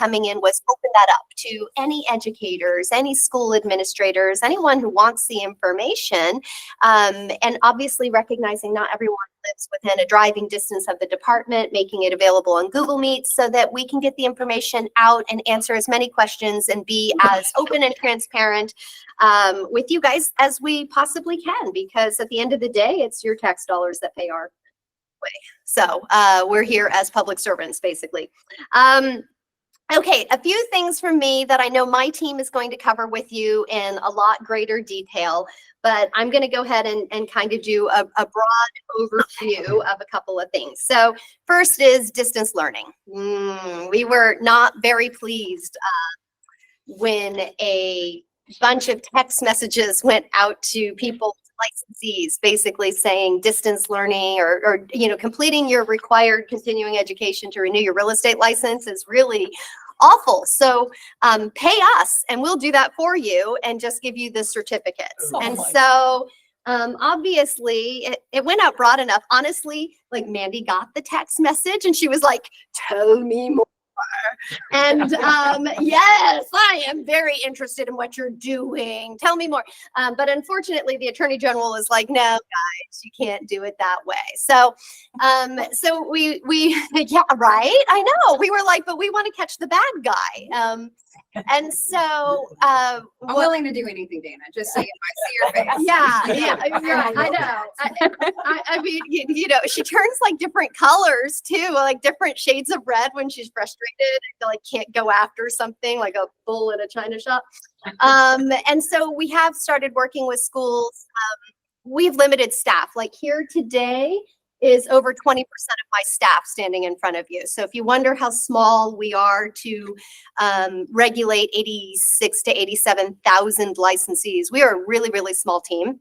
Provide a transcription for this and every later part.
coming in was open that up to any educators, any school administrators, anyone who wants the information. And obviously recognizing not everyone lives within a driving distance of the department, making it available on Google Meet so that we can get the information out and answer as many questions and be as open and transparent with you guys as we possibly can, because at the end of the day, it's your tax dollars that pay our way. So we're here as public servants, basically. Okay, a few things from me that I know my team is going to cover with you in a lot greater detail, but I'm going to go ahead and kind of do a broad overview of a couple of things. So first is distance learning. We were not very pleased when a bunch of text messages went out to people, licensees, basically saying distance learning or completing your required continuing education to renew your real estate license is really awful. So pay us and we'll do that for you and just give you the certificates. Obviously it went out broad enough. Honestly, like Mandy got the text message and she was like, tell me more. And yes, I am very interested in what you're doing. Tell me more. But unfortunately, the Attorney General is like, no, guys, you can't do it that way. So we yeah, right. I know. We were like, but we want to catch the bad guy. And so I'm willing to do anything, Dana. Just so I see your face. Yeah, I know. I mean, she turns like different colors too, like different shades of red when she's frustrated. Like can't go after something like a bull in a china shop. And so we have started working with schools. We've limited staff. Like here today is over 20% of my staff standing in front of you. So if you wonder how small we are to regulate 86 to 87,000 licensees, we are a really, really small team.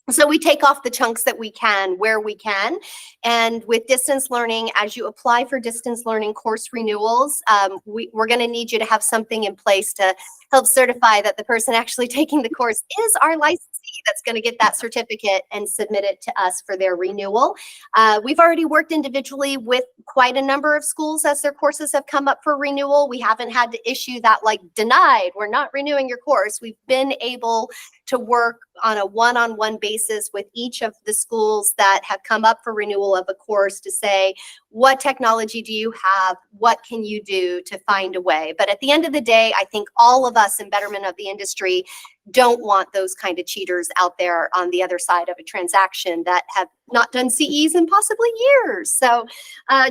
So we take off the chunks that we can where we can. And with distance learning, as you apply for distance learning course renewals, we're going to need you to have something in place to help certify that the person actually taking the course is our licensee that's going to get that certificate and submit it to us for their renewal. We've already worked individually with quite a number of schools as their courses have come up for renewal. We haven't had to issue that like denied, we're not renewing your course. We've been able to work on a one-on-one basis with each of the schools that have come up for renewal of a course to say, what technology do you have? What can you do to find a way? But at the end of the day, I think all of us in betterment of the industry don't want those kind of cheaters out there on the other side of a transaction that have not done CEs in possibly years. So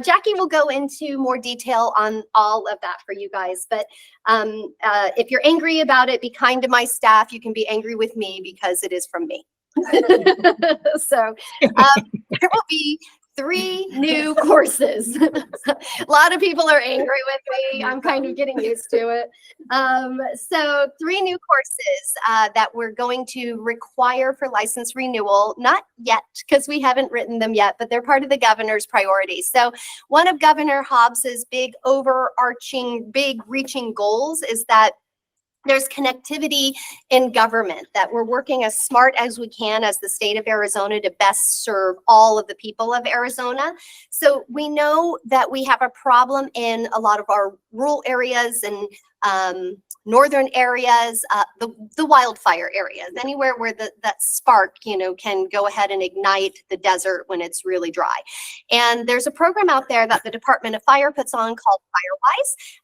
Jackie will go into more detail on all of that for you guys. But if you're angry about it, be kind to my staff. You can be angry with me because it is from me. So there will be 3 new courses. A lot of people are angry with me. I'm kind of getting used to it. So 3 new courses that we're going to require for license renewal. Not yet, because we haven't written them yet, but they're part of the governor's priorities. So one of Governor Hobbs's big overarching, big reaching goals is that there's connectivity in government, that we're working as smart as we can as the state of Arizona to best serve all of the people of Arizona. So we know that we have a problem in a lot of our rural areas and northern areas, the wildfire areas, anywhere where that spark, can go ahead and ignite the desert when it's really dry. And there's a program out there that the Department of Fire puts on called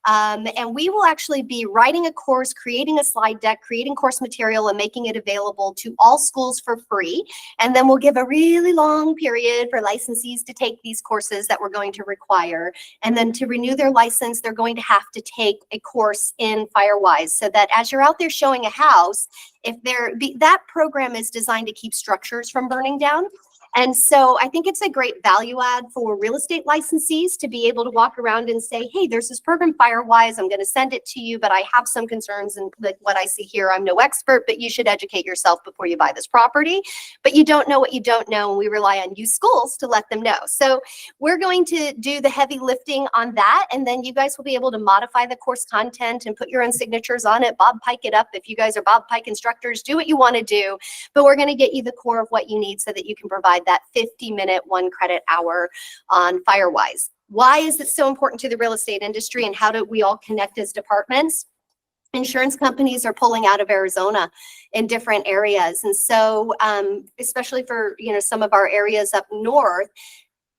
Firewise. And we will actually be writing a course, creating a slide deck, creating course material, and making it available to all schools for free. And then we'll give a really long period for licensees to take these courses that we're going to require. And then to renew their license, they're going to have to take a course in Firewise, so that as you're out there showing a house, that program is designed to keep structures from burning down. And so I think it's a great value add for real estate licensees to be able to walk around and say, hey, there's this program Firewise, I'm going to send it to you, but I have some concerns, and like what I see here, I'm no expert, but you should educate yourself before you buy this property. But you don't know what you don't know, and we rely on you schools to let them know. So we're going to do the heavy lifting on that, and then you guys will be able to modify the course content and put your own signatures on it, Bob Pike it up. If you guys are Bob Pike instructors, do what you want to do, but we're going to get you the core of what you need so that you can provide that 50-minute 1 credit hour on Firewise. Why is it so important to the real estate industry, and how do we all connect as departments? Insurance companies are pulling out of Arizona in different areas. And so, especially for, some of our areas up north,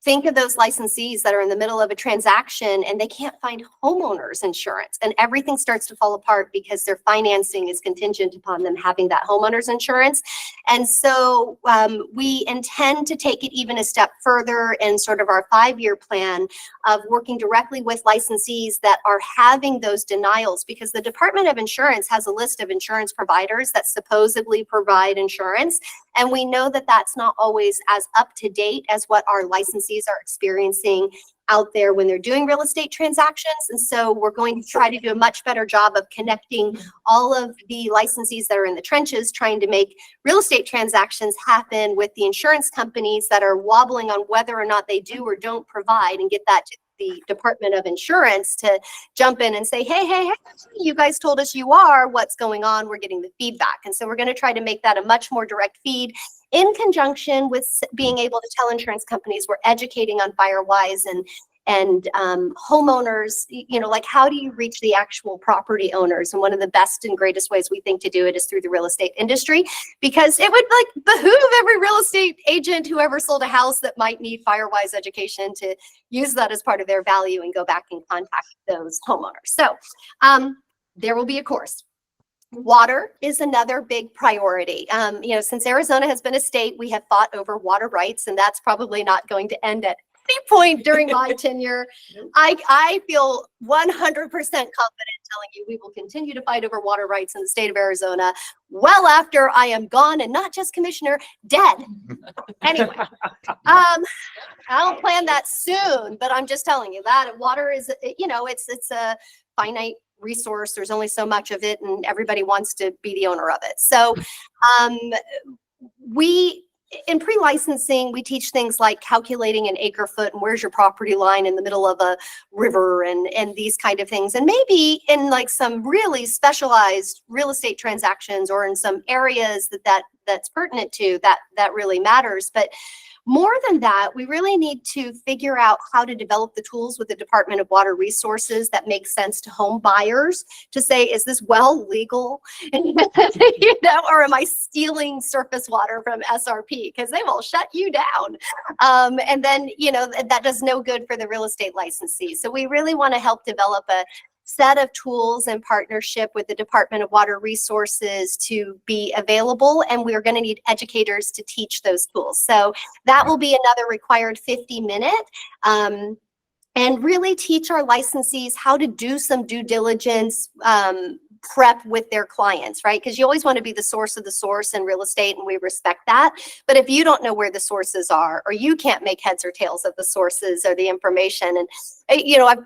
think of those licensees that are in the middle of a transaction and they can't find homeowners insurance, and everything starts to fall apart because their financing is contingent upon them having that homeowners insurance. And so we intend to take it even a step further in sort of our 5-year plan of working directly with licensees that are having those denials, because the Department of Insurance has a list of insurance providers that supposedly provide insurance. And we know that that's not always as up to date as what our licensees are experiencing out there when they're doing real estate transactions. And so we're going to try to do a much better job of connecting all of the licensees that are in the trenches trying to make real estate transactions happen with the insurance companies that are wobbling on whether or not they do or don't provide, and get that to the Department of Insurance to jump in and say, hey, you guys told us you are, what's going on? We're getting the feedback. And so we're going to try to make that a much more direct feed, in conjunction with being able to tell insurance companies we're educating on FireWise and homeowners, like, how do you reach the actual property owners? And one of the best and greatest ways we think to do it is through the real estate industry, because it would behoove every real estate agent who ever sold a house that might need FireWise education to use that as part of their value and go back and contact those homeowners. So there will be a course. Water is another big priority. Since Arizona has been a state, we have fought over water rights, and that's probably not going to end at any point during my tenure. I feel 100% confident telling you we will continue to fight over water rights in the state of Arizona well after I am gone, and not just commissioner, dead. Anyway, I'll plan that soon, but I'm just telling you that water is, it's a finite resource. There's only so much of it, and everybody wants to be the owner of it. So we, in pre-licensing, we teach things like calculating an acre foot and where's your property line in the middle of a river, and these kind of things. And maybe in like some really specialized real estate transactions, or in some areas that's pertinent to that really matters. But more than that, we really need to figure out how to develop the tools with the Department of Water Resources that make sense to home buyers, to say, is this well legal? Or am I stealing surface water from SRP? Because they will shut you down. And then, that does no good for the real estate licensee. So we really want to help develop a set of tools in partnership with the Department of Water Resources to be available, and we're going to need educators to teach those tools. So that will be another required 50-minute, and really teach our licensees how to do some due diligence prep with their clients, right? Because you always want to be the source of the source in real estate, and we respect that. But if you don't know where the sources are, or you can't make heads or tails of the sources or the information, and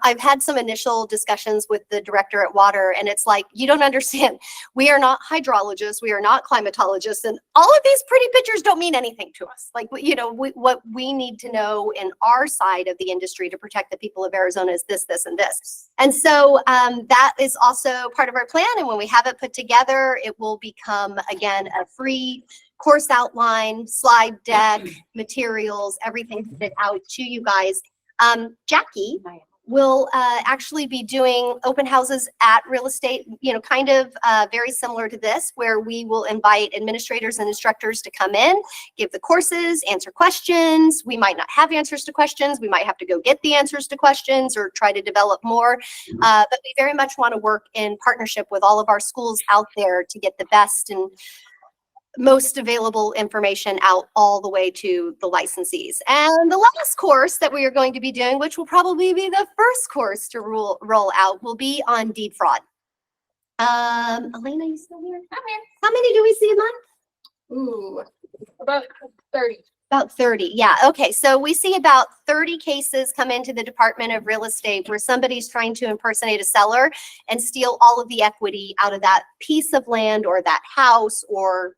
I've had some initial discussions with the director at Water, and it's like, you don't understand. We are not hydrologists, we are not climatologists, and all of these pretty pictures don't mean anything to us. Like, what we need to know in our side of the industry to protect the people of Arizona is this, and this. And so that is also part of our plan. And when we have it put together, it will become, again, a free course outline, slide deck, materials, everything put out to you guys. Jackie will actually be doing open houses at real estate, kind of very similar to this, where we will invite administrators and instructors to come in, give the courses, answer questions. We might not have answers to questions. We might have to go get the answers to questions or try to develop more. But we very much want to work in partnership with all of our schools out there to get the best and most available information out all the way to the licensees. And the last course that we are going to be doing, which will probably be the first course to roll out, will be on deed fraud. Elena, you still here? I'm here. How many do we see a month? Ooh, about 30. About 30, yeah. Okay, so we see about 30 cases come into the Department of Real Estate where somebody's trying to impersonate a seller and steal all of the equity out of that piece of land or that house, or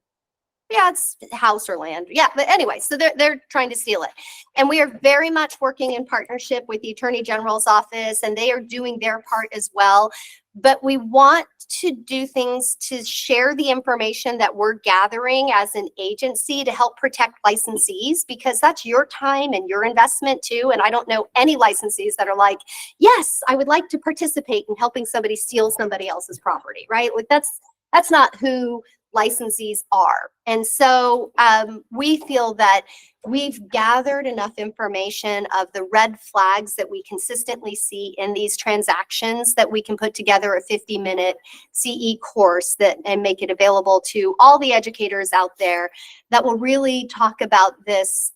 it's house or land. Yeah, but anyway, so they're trying to steal it. And we are very much working in partnership with the Attorney General's office, and they are doing their part as well. But we want to do things to share the information that we're gathering as an agency to help protect licensees, because that's your time and your investment too. And I don't know any licensees that are like, yes, I would like to participate in helping somebody steal somebody else's property, right? Like that's not who licensees are. And so we feel that we've gathered enough information of the red flags that we consistently see in these transactions that we can put together a 50-minute CE course and make it available to all the educators out there that will really talk about this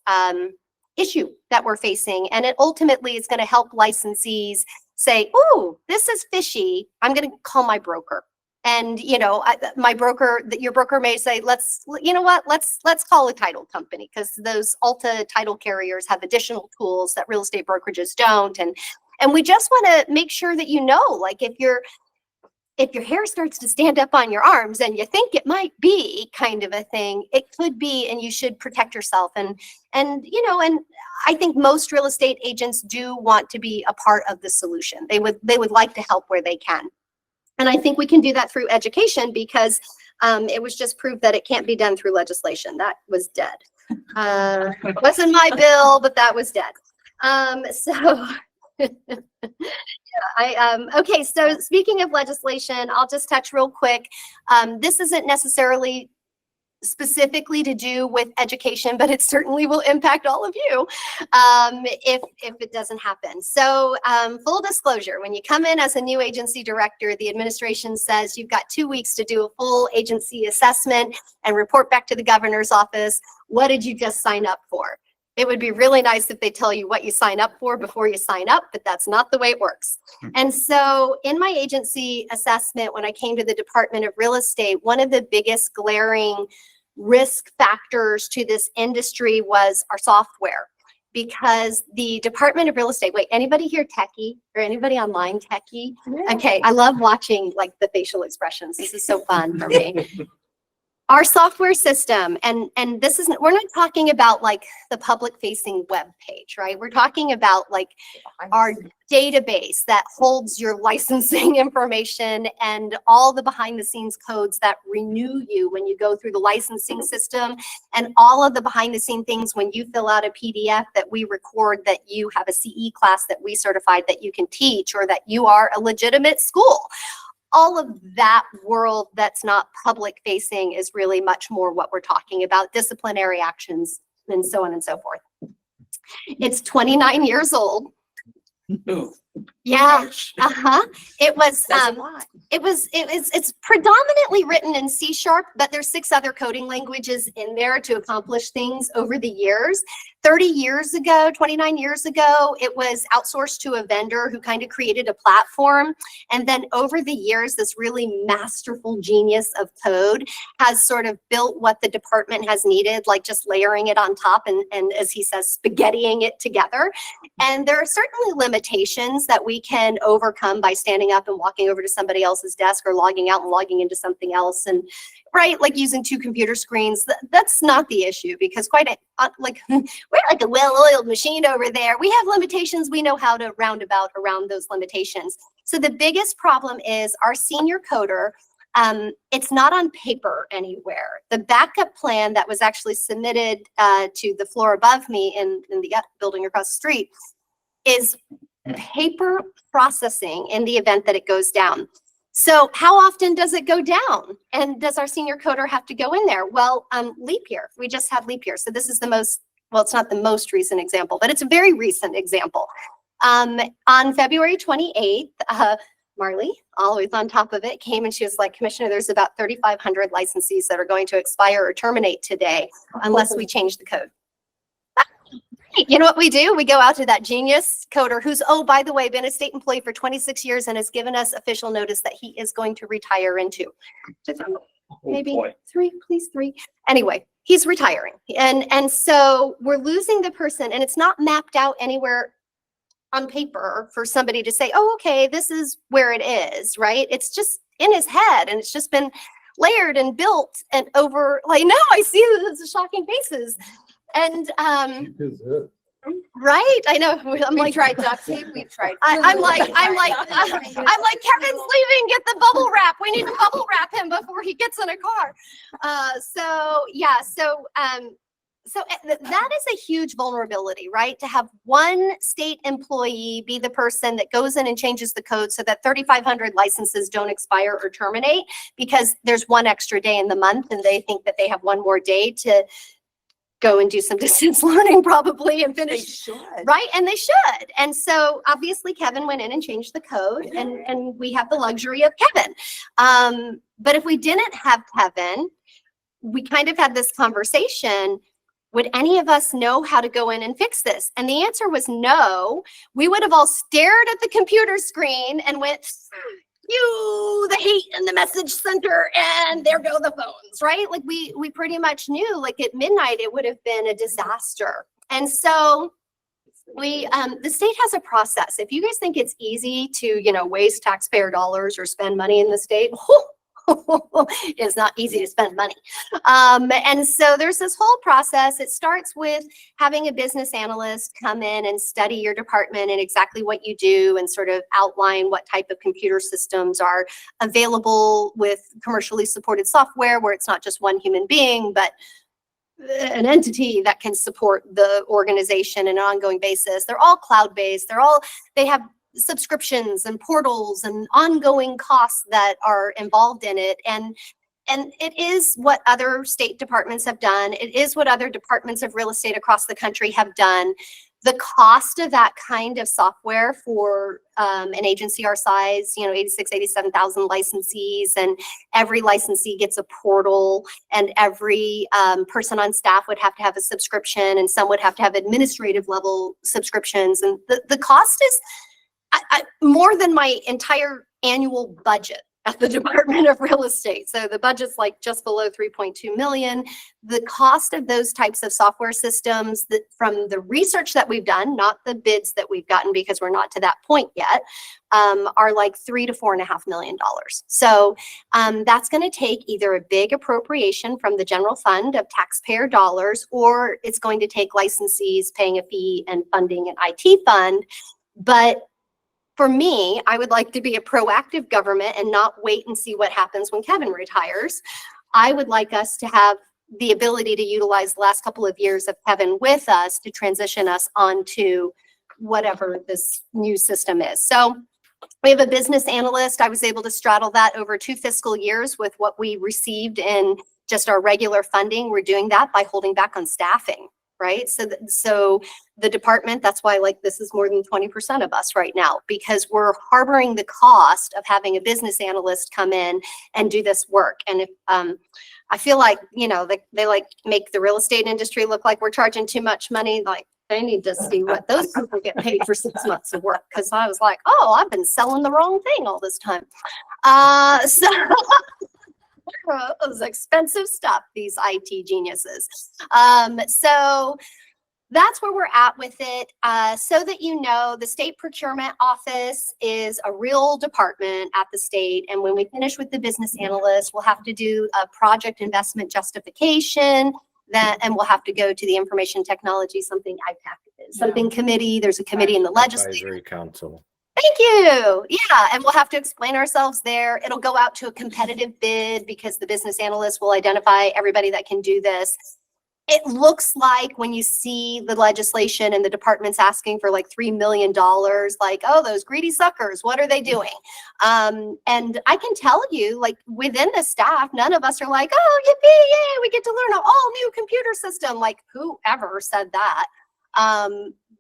issue that we're facing. And it ultimately is going to help licensees say, oh, this is fishy. I'm going to call my broker. And, you know, my broker, your broker may say, you know what, let's call a title company, because those Alta title carriers have additional tools that real estate brokerages don't. And we just want to make sure that, you know, like if your hair starts to stand up on your arms and you think it might be kind of a thing, it could be, and you should protect yourself. And you know, and I think most real estate agents do want to be a part of the solution. They would like to help where they can. And I think we can do that through education, because it was just proved that it can't be done through legislation. That was dead. It wasn't my bill, but that was dead. Okay, so speaking of legislation, I'll just touch real quick. This isn't necessarily specifically to do with education, but it certainly will impact all of you if it doesn't happen. So full disclosure, when you come in as a new agency director, the administration says you've got 2 weeks to do a full agency assessment and report back to the governor's office. What did you just sign up for? It would be really nice if they tell you what you sign up for before you sign up, but that's not the way it works. And so in my agency assessment, when I came to the Department of Real Estate, one of the biggest glaring risk factors to this industry was our software, because the Department of Real Estate, wait, anybody here techie or anybody online techie? Yeah. Okay, I love watching like the facial expressions. This is so fun for me. Our software system, and this isn't, we're not talking about like the public facing web page, right? We're talking about like our database that holds your licensing information and all the behind the scenes codes that renew you when you go through the licensing system, and all of the behind the scene things when you fill out a PDF that we record that you have a CE class that we certified that you can teach, or that you are a legitimate school. All of that world that's not public facing is really much more what we're talking about, disciplinary actions and so on and so forth. It's 29 years old. Yeah. It was it's predominantly written in C#, but there's 6 other coding languages in there to accomplish things over the years. 30 years ago, 29 years ago, it was outsourced to a vendor who kind of created a platform. And then over the years, this really masterful genius of code has sort of built what the department has needed, like just layering it on top and as he says, spaghettiing it together. And there are certainly limitations that we can overcome by standing up and walking over to somebody else's desk, or logging out and logging into something else, and right, like using 2 computer screens. That's not the issue, because like we're like a well-oiled machine over there. We have limitations. We know how to roundabout around those limitations. So the biggest problem is our senior coder. It's not on paper anywhere. The backup plan that was actually submitted to the floor above me in the building across the street is paper processing in the event that it goes down. So how often does it go down? And does our senior coder have to go in there? Well, leap year. We just had leap year. So this is the most, well, it's not the most recent example, but it's a very recent example. On February 28th, Marley, always on top of it, came and she was like, Commissioner, there's about 3,500 licensees that are going to expire or terminate today unless we change the code. You know what we do? We go out to that genius coder who's, oh, by the way, been a state employee for 26 years and has given us official notice that he is going to retire into maybe 3, please 3. Anyway, he's retiring. And so we're losing the person, and it's not mapped out anywhere on paper for somebody to say, oh, okay, this is where it is, right? It's just in his head, and it's just been layered and built and over, like, no, I see the shocking faces. And Right? I know. I'm We've like, tried duct tape, we've tried. I'm like, Kevin's leaving. Get the bubble wrap. We need to bubble wrap him before he gets in a car. That is a huge vulnerability, right? To have one state employee be the person that goes in and changes the code so that 3,500 licenses don't expire or terminate because there's one extra day in the month and they think that they have one more day to go and do some distance learning probably and They finish. should. Right, and they should. And so obviously Kevin went in and changed the code and we have the luxury of Kevin. But if we didn't have Kevin, we kind of had this conversation. Would any of us know how to go in and fix this? And the answer was no. We would have all stared at the computer screen and went, the hate in the message center, and there go the phones, right? Like we pretty much knew, like at midnight, it would have been a disaster. And so the state has a process. If you guys think it's easy to, waste taxpayer dollars or spend money in the state, it's not easy to spend money. And so there's this whole process. It starts with having a business analyst come in and study your department and exactly what you do and sort of outline what type of computer systems are available with commercially supported software where it's not just one human being, but an entity that can support the organization on an ongoing basis. They're all cloud-based. They have subscriptions and portals and ongoing costs that are involved in it. And it is what other state departments have done. It is what other departments of real estate across the country have done. The cost of that kind of software for an agency our size, 87,000 licensees, and every licensee gets a portal, and every person on staff would have to have a subscription, and some would have to have administrative level subscriptions. And the cost is more than my entire annual budget at the Department of Real Estate. So the budget's like just below 3.2 million. The cost of those types of software systems, that from the research that we've done, not the bids that we've gotten because we're not to that point yet, are like $3 to $4.5 million. So that's going to take either a big appropriation from the general fund of taxpayer dollars, or it's going to take licensees paying a fee and funding an IT fund. But for me, I would like to be a proactive government and not wait and see what happens when Kevin retires. I would like us to have the ability to utilize the last couple of years of Kevin with us to transition us onto whatever this new system is. So we have a business analyst. I was able to straddle that over 2 fiscal years with what we received in just our regular funding. We're doing that by holding back on staffing. Right. So the department, that's why this is more than 20% of us right now, because we're harboring the cost of having a business analyst come in and do this work. And if I feel like, they make the real estate industry look like we're charging too much money. Like they need to see what those people get paid for 6 months of work. Cause I was like, oh, I've been selling the wrong thing all this time. It was expensive stuff, these IT geniuses. So that's where we're at with it. So that the state procurement office is a real department at the state. And when we finish with the business analyst, we'll have to do a project investment justification, and we'll have to go to the information technology, something committee. There's a committee in the legislature. Advisory council. Thank you. Yeah. And we'll have to explain ourselves there. It'll go out to a competitive bid because the business analyst will identify everybody that can do this. It looks like when you see the legislation and the department's asking for like $3 million, like, oh, those greedy suckers, what are they doing? And I can tell you, within the staff, none of us are like, oh, yippee, yay, we get to learn an all new computer system. Like, whoever said that?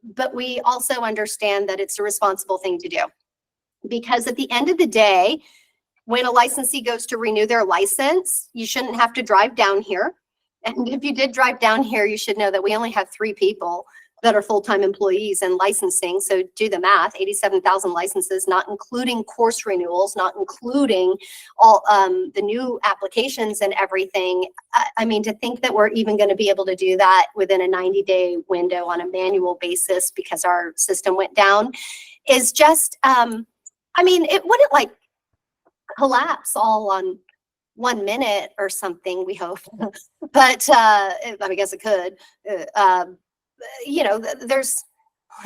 But we also understand that it's a responsible thing to do, because at the end of the day, when a licensee goes to renew their license, you shouldn't have to drive down here. And if you did drive down here, you should know that we only have 3 people that are full-time employees in licensing. So do the math, 87,000 licenses, not including course renewals, not including all the new applications and everything. I mean, to think that we're even going to be able to do that within a 90-day window on a manual basis because our system went down is just, it wouldn't collapse all on 1 minute or something, we hope. But I guess it could. there's,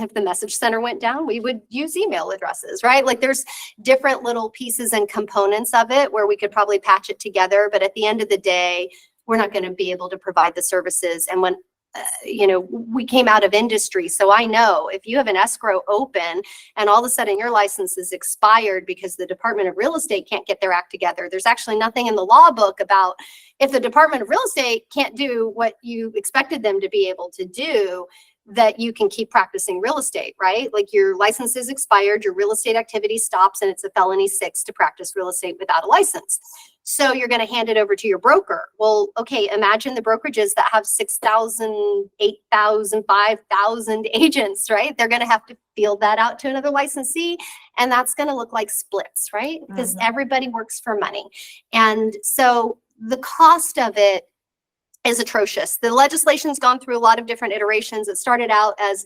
if the message center went down, we would use email addresses, right? Like there's different little pieces and components of it where we could probably patch it together. But at the end of the day, we're not going to be able to provide the services. And when we came out of industry. So I know if you have an escrow open and all of a sudden your license is expired because the Department of Real Estate can't get their act together, there's actually nothing in the law book about if the Department of Real Estate can't do what you expected them to be able to do, that you can keep practicing real estate, right? Like your license is expired, your real estate activity stops, and it's a felony 6 to practice real estate without a license. So you're going to hand it over to your broker. Well, okay, imagine the brokerages that have 6,000, 8,000, 5,000 agents, right? They're going to have to field that out to another licensee, and that's going to look like splits, right? Because everybody works for money. And so the cost of it is atrocious. The legislation's gone through a lot of different iterations. It started out as,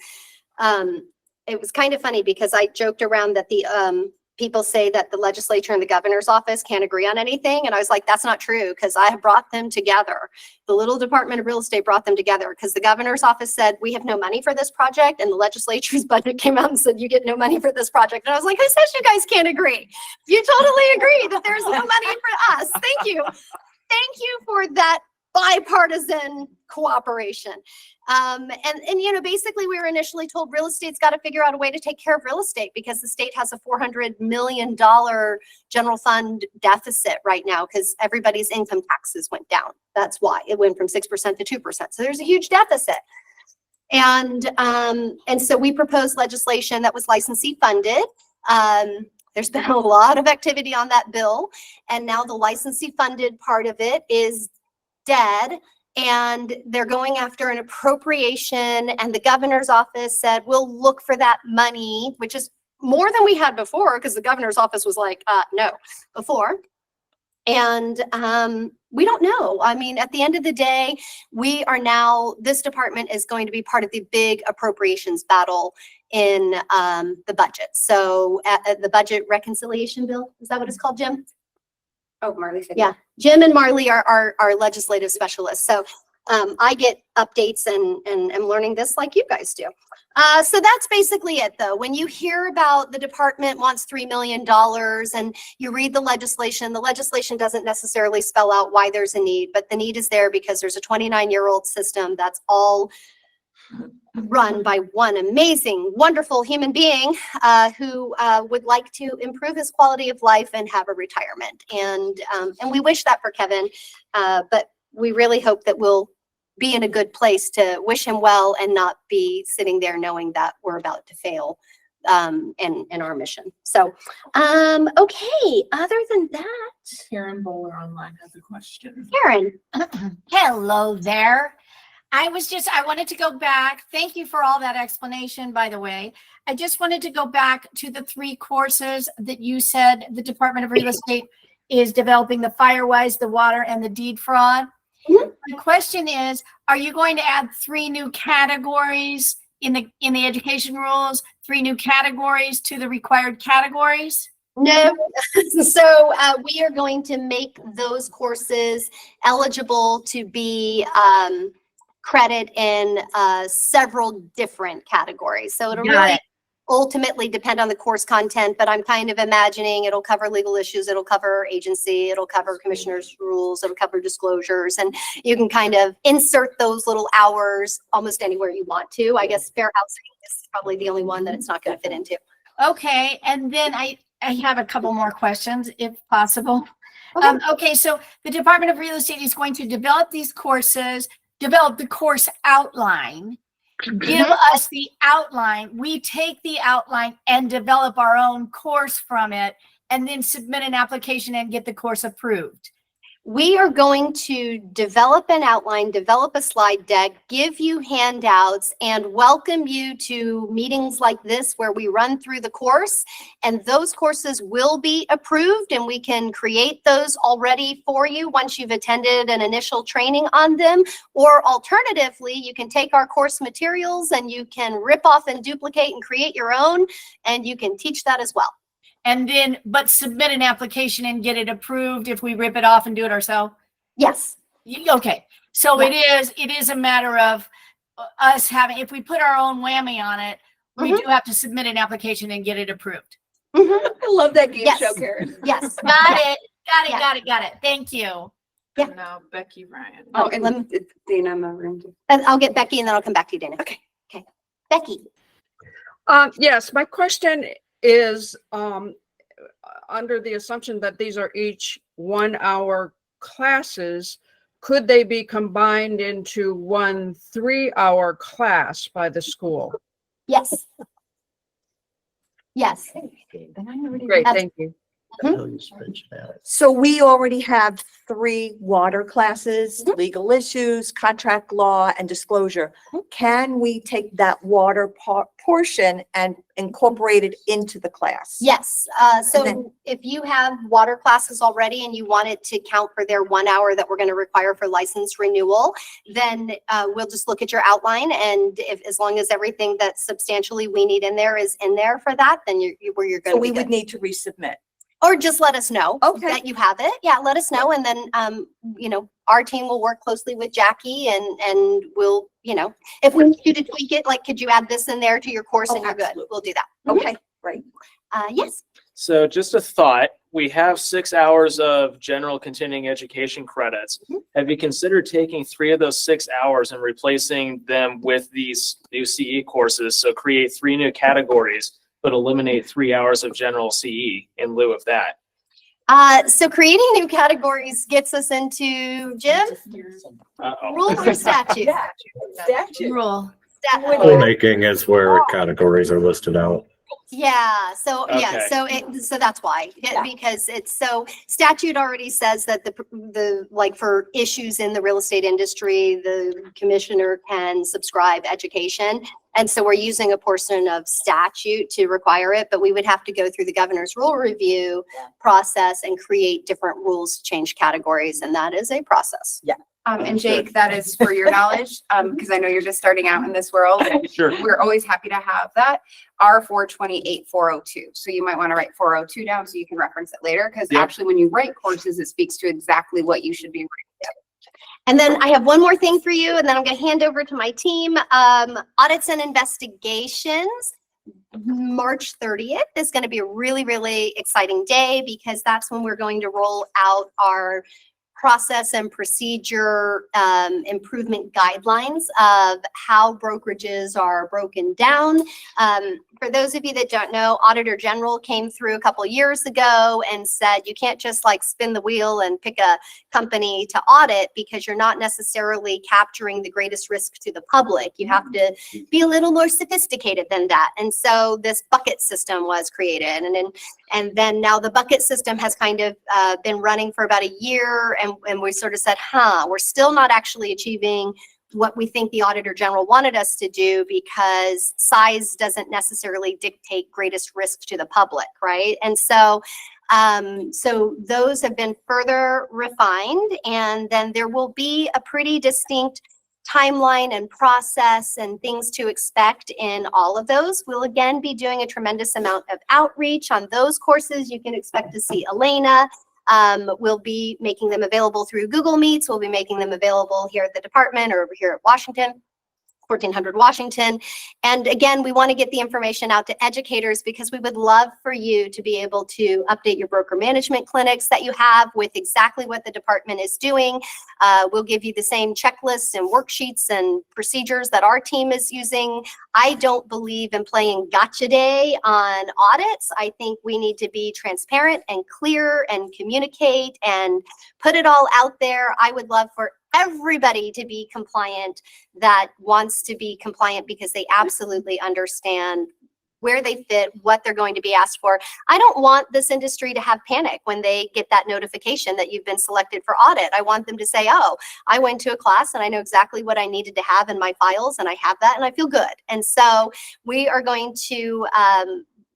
it was kind of funny because I joked around that the people say that the legislature and the governor's office can't agree on anything. And I was like, that's not true, because I have brought them together. The little Department of Real Estate brought them together because the governor's office said, we have no money for this project. And the legislature's budget came out and said, you get no money for this project. And I was like, who says you guys can't agree? You totally agree that there's no money for us. Thank you. Thank you for that bipartisan cooperation. And basically we were initially told real estate's got to figure out a way to take care of real estate because the state has a $400 million general fund deficit right now because everybody's income taxes went down. That's why it went from 6% to 2%. So there's a huge deficit. And so we proposed legislation that was licensee funded. There's been a lot of activity on that bill, and now the licensee funded part of it is dead, and they're going after an appropriation, and the governor's office said, we'll look for that money, which is more than we had before, because the governor's office was like, no, before. And we don't know. I mean, at the end of the day, this department is going to be part of the big appropriations battle in the budget. So at the budget reconciliation bill, is that what it's called, Jim? Oh, Marley said. Yeah, Jim and Marley are our legislative specialists. So I get updates and am learning this like you guys do. So that's basically it, though. When you hear about the department wants $3 million and you read the legislation doesn't necessarily spell out why there's a need, but the need is there because there's a 29-year-old system that's all run by one amazing, wonderful human being who would like to improve his quality of life and have a retirement. And we wish that for Kevin, but we really hope that we'll be in a good place to wish him well and not be sitting there knowing that we're about to fail in our mission. So, okay, other than that. Karen Bowler online has a question. Karen. Hello there. I wanted to go back. Thank you for all that explanation, by the way. I just wanted to go back to the 3 courses that you said the Department of Real Estate is developing: the Firewise, the water, and the deed fraud. Mm-hmm. My question is, are you going to add 3 new categories in the education rules, 3 new categories to the required categories? No. So we are going to make those courses eligible to be credit in several different categories. So it'll really ultimately depend on the course content, but I'm kind of imagining it'll cover legal issues, it'll cover agency, it'll cover commissioner's rules, it'll cover disclosures, and you can kind of insert those little hours almost anywhere you want to. I guess fair housing is probably the only one that it's not going to fit into. Okay, and then I have a couple more questions, if possible. Okay. Okay, so the Department of Real Estate is going to develop these courses, develop the course outline, give us the outline. We take the outline and develop our own course from it, and then submit an application and get the course approved. We are going to develop an outline, develop a slide deck, give you handouts, and welcome you to meetings like this where we run through the course. And those courses will be approved, and we can create those already for you once you've attended an initial training on them. Or alternatively, you can take our course materials and you can rip off and duplicate and create your own, and you can teach that as well. And then, but submit an application and get it approved if we rip it off and do it ourselves? Yes. Okay. So it is a matter of us having, if we put our own whammy on it, we do have to submit an application and get it approved. Mhm. I love that game Yes. show, Karen. Yes. Got it. Got it. Yeah. Got it. Got it. Thank you. Yeah. And now Becky Ryan. Oh, let and it's Dana in the room. too. And I'll get Becky and then I'll come back to you, Dana. Okay. Okay. Becky. Yes, my question is, under the assumption that these are each 1 hour classes, could they be combined into one 3-hour class by the school? Yes. Yes. Great, thank you. So we already have 3 water classes, Mhm. legal issues, contract law, and disclosure. Can we take that water portion and incorporate it into the class? Yes. And So then- if you have water classes already and you wanted to count for their 1 hour that we're going to require for license renewal, then we'll just look at your outline. And if, as long as everything that substantially we need in there is in there for that, then you're where you're So going to we be would good. need to resubmit. Or just let us know Okay. that you have it. Yeah, let us know. And then, our team will work closely with Jackie and we'll, if we need you to tweak it, like, could you add this in there to your course Oh, and you're good? absolutely. We'll do that. Okay, great. Yes. So just a thought, we have 6 hours of general continuing education credits. Mhm. Have you considered taking 3 of those 6 hours and replacing them with these new CE courses? So create 3 new categories, but eliminate 3 hours of general CE in lieu of that. So creating new categories gets us into, Jim, Uh-oh. rule or statute? Statute. Rule. Rulemaking is where categories are listed out. Yeah, so, Okay. so that's why, Yeah. because it's, so statute already says that like for issues in the real estate industry, the commissioner can subscribe education. And so we're using a portion of statute to require it, but we would have to go through the governor's rule review process and create different rules, to change categories, and that is a process. And Jake, that is for your knowledge, because I know you're just starting out in this world. Sure. We're always happy to have that. R428402. So you might want to write 402 down so you can reference it later, because Yeah. actually when you write courses, it speaks to exactly what you should be writing. And then I have one more thing for you, and then I'm going to hand over to my team. Audits and investigations. March 30th is going to be a really, really exciting day because that's when we're going to roll out our process and procedure improvement guidelines of how brokerages are broken down. For those of you that don't know, Auditor General came through a couple years ago and said you can't just like spin the wheel and pick a company to audit because you're not necessarily capturing the greatest risk to the public. You have to be a little more sophisticated than that. And so this bucket system was created. And then now the bucket system has kind of been running for about a year, and we sort of said, we're still not actually achieving what we think the Auditor General wanted us to do because size doesn't necessarily dictate greatest risk to the public, right? And so so those have been further refined, and then there will be a pretty distinct timeline and process and things to expect in all of those. We'll again be doing a tremendous amount of outreach on those courses. You can expect to see Elena. We'll be making them available through Google Meets. We'll be making them available here at the department or over here at Washington. 1400 Washington. And again, we want to get the information out to educators because we would love for you to be able to update your broker management clinics that you have with exactly what the department is doing. We'll give you the same checklists and worksheets and procedures that our team is using. I don't believe in playing gotcha day on audits. I think we need to be transparent and clear and communicate and put it all out there. I would love for everybody to be compliant that wants to be compliant because they absolutely understand where they fit, what they're going to be asked for. I don't want this industry to have panic when they get that notification that you've been selected for audit. I want them to say, oh, I went to a class and I know exactly what I needed to have in my files and I have that and I feel good. And so we are going to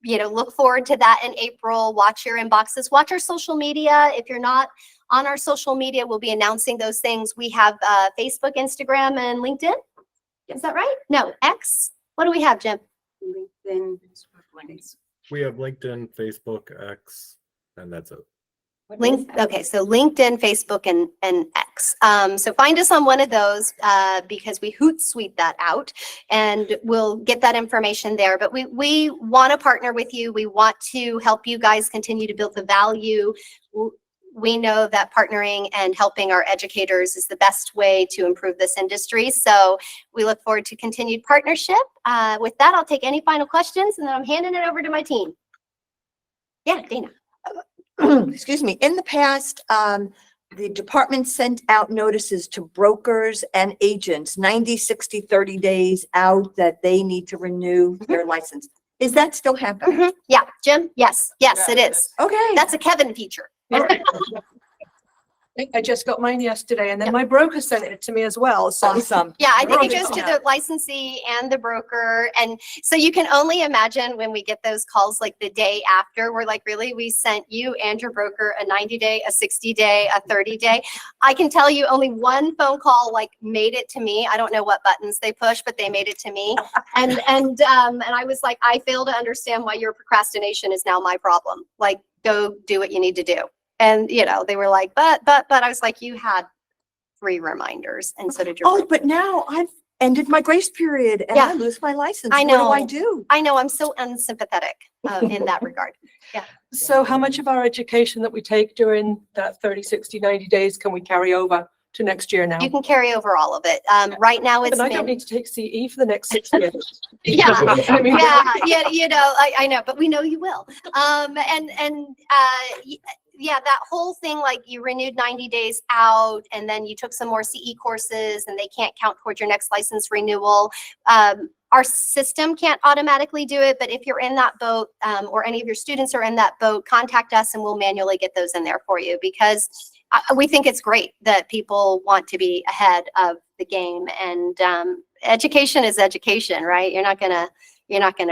look forward to that in April. Watch your inboxes, watch our social media. If you're not on our social media, we'll be announcing those things. We have Facebook, Instagram, and LinkedIn. Is that right? No, X. What do we have, Jim? LinkedIn. We have LinkedIn, Facebook, X, and that's it. Okay, so LinkedIn, Facebook, and X. So find us on one of those because we Hootsuite that out, and we'll get that information there. But we want to partner with you. We want to help you guys continue to build the value. We know that partnering and helping our educators is the best way to improve this industry. So we look forward to continued partnership. With that, I'll take any final questions, and then I'm handing it over to my team. Yeah, Dana. Excuse me, in the past, the department sent out notices to brokers and agents, 90, 60, 30 days out that they need to renew their license. Is that still happening? Yeah, Jim? Yes, it is. Okay. That's a Kevin feature. I just got mine yesterday and then my broker sent it to me as well. So Awesome. Yeah, I think it We're goes on to it. the licensee and the broker. And so you can only imagine when we get those calls like the day after, we're like, really, we sent you and your broker a 90-day, a 60-day, a 30-day. I can tell you only one phone call like made it to me. I don't know what buttons they push, but they made it to me. And I was like, I fail to understand why your procrastination is now my problem. Like, go do what you need to do. And, they were like, but I was like, you had 3 reminders and so did your Oh, broker. but now I've ended my grace period and Yeah. I lose my license. I What do I know. do? I know, I'm so unsympathetic in that regard. So how much of our education that we take during that 30, 60, 90 days can we carry over to next year now? You can carry over all of it. Right now it's. And I don't need to take CE for the next 6 years. Yeah, I mean, I know, but we know you will. Yeah, that whole thing, like you renewed 90 days out and then you took some more CE courses and they can't count towards your next license renewal. Our system can't automatically do it, but if you're in that boat or any of your students are in that boat, contact us and we'll manually get those in there for you because we think it's great that people want to be ahead of the game, and education is education, right? You're not gonna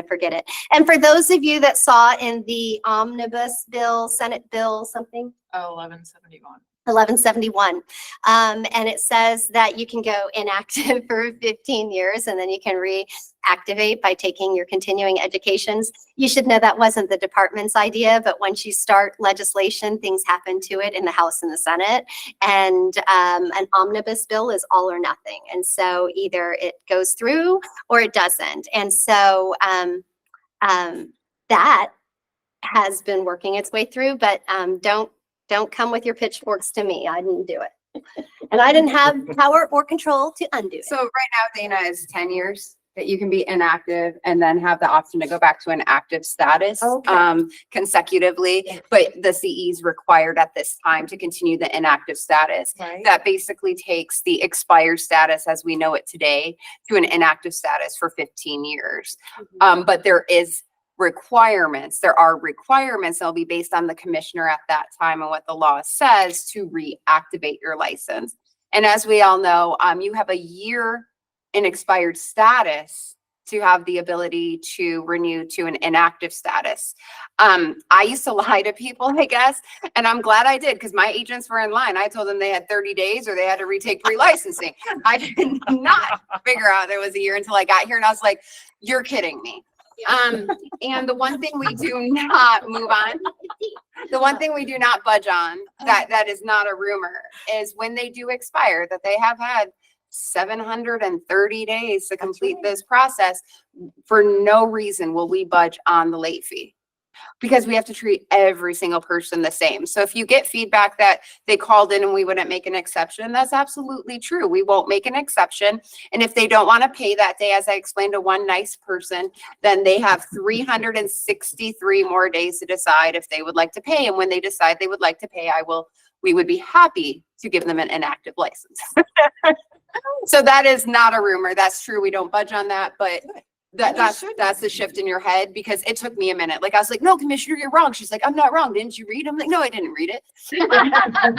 forget it. And for those of you that saw in the omnibus bill, Senate bill, something, 1171. And it says that you can go inactive for 15 years and then you can reactivate by taking your continuing educations. You should know that wasn't the department's idea, but once you start legislation, things happen to it in the House and the Senate. And an omnibus bill is all or nothing. And so either it goes through or it doesn't. And so that has been working its way through, but don't come with your pitchforks to me. I didn't do it. And I didn't have power or control to undo it. So right now, Dana, is 10 years that you can be inactive and then have the option to go back to an active status Okay. consecutively. But the CE is required at this time to continue the inactive status. Right. That basically takes the expired status as we know it today to an inactive status for 15 years. But there are requirements that'll be based on the commissioner at that time and what the law says to reactivate your license. And as we all know, you have a year in expired status to have the ability to renew to an inactive status. I used to lie to people, I guess, and I'm glad I did because my agents were in line. I told them they had 30 days or they had to retake pre-licensing. I did not figure out there was a year until I got here and I was like, you're kidding me. And the one thing we do not move on, the one thing we do not budge on, that is not a rumor, is when they do expire, that they have had 730 days to complete this process. For no reason will we budge on the late fee. Because we have to treat every single person the same. So if you get feedback that they called in and we wouldn't make an exception, that's absolutely true. We won't make an exception. And if they don't want to pay that day, as I explained to one nice person, then they have 363 more days to decide if they would like to pay. And when they decide they would like to pay, we would be happy to give them an inactive license. So that is not a rumor. That's true. We don't budge on that, but that's the shift in your head because it took me a minute. Like I was like, no, Commissioner, you're wrong. She's like, I'm not wrong. Didn't you read? I'm like, no, I didn't read it. We had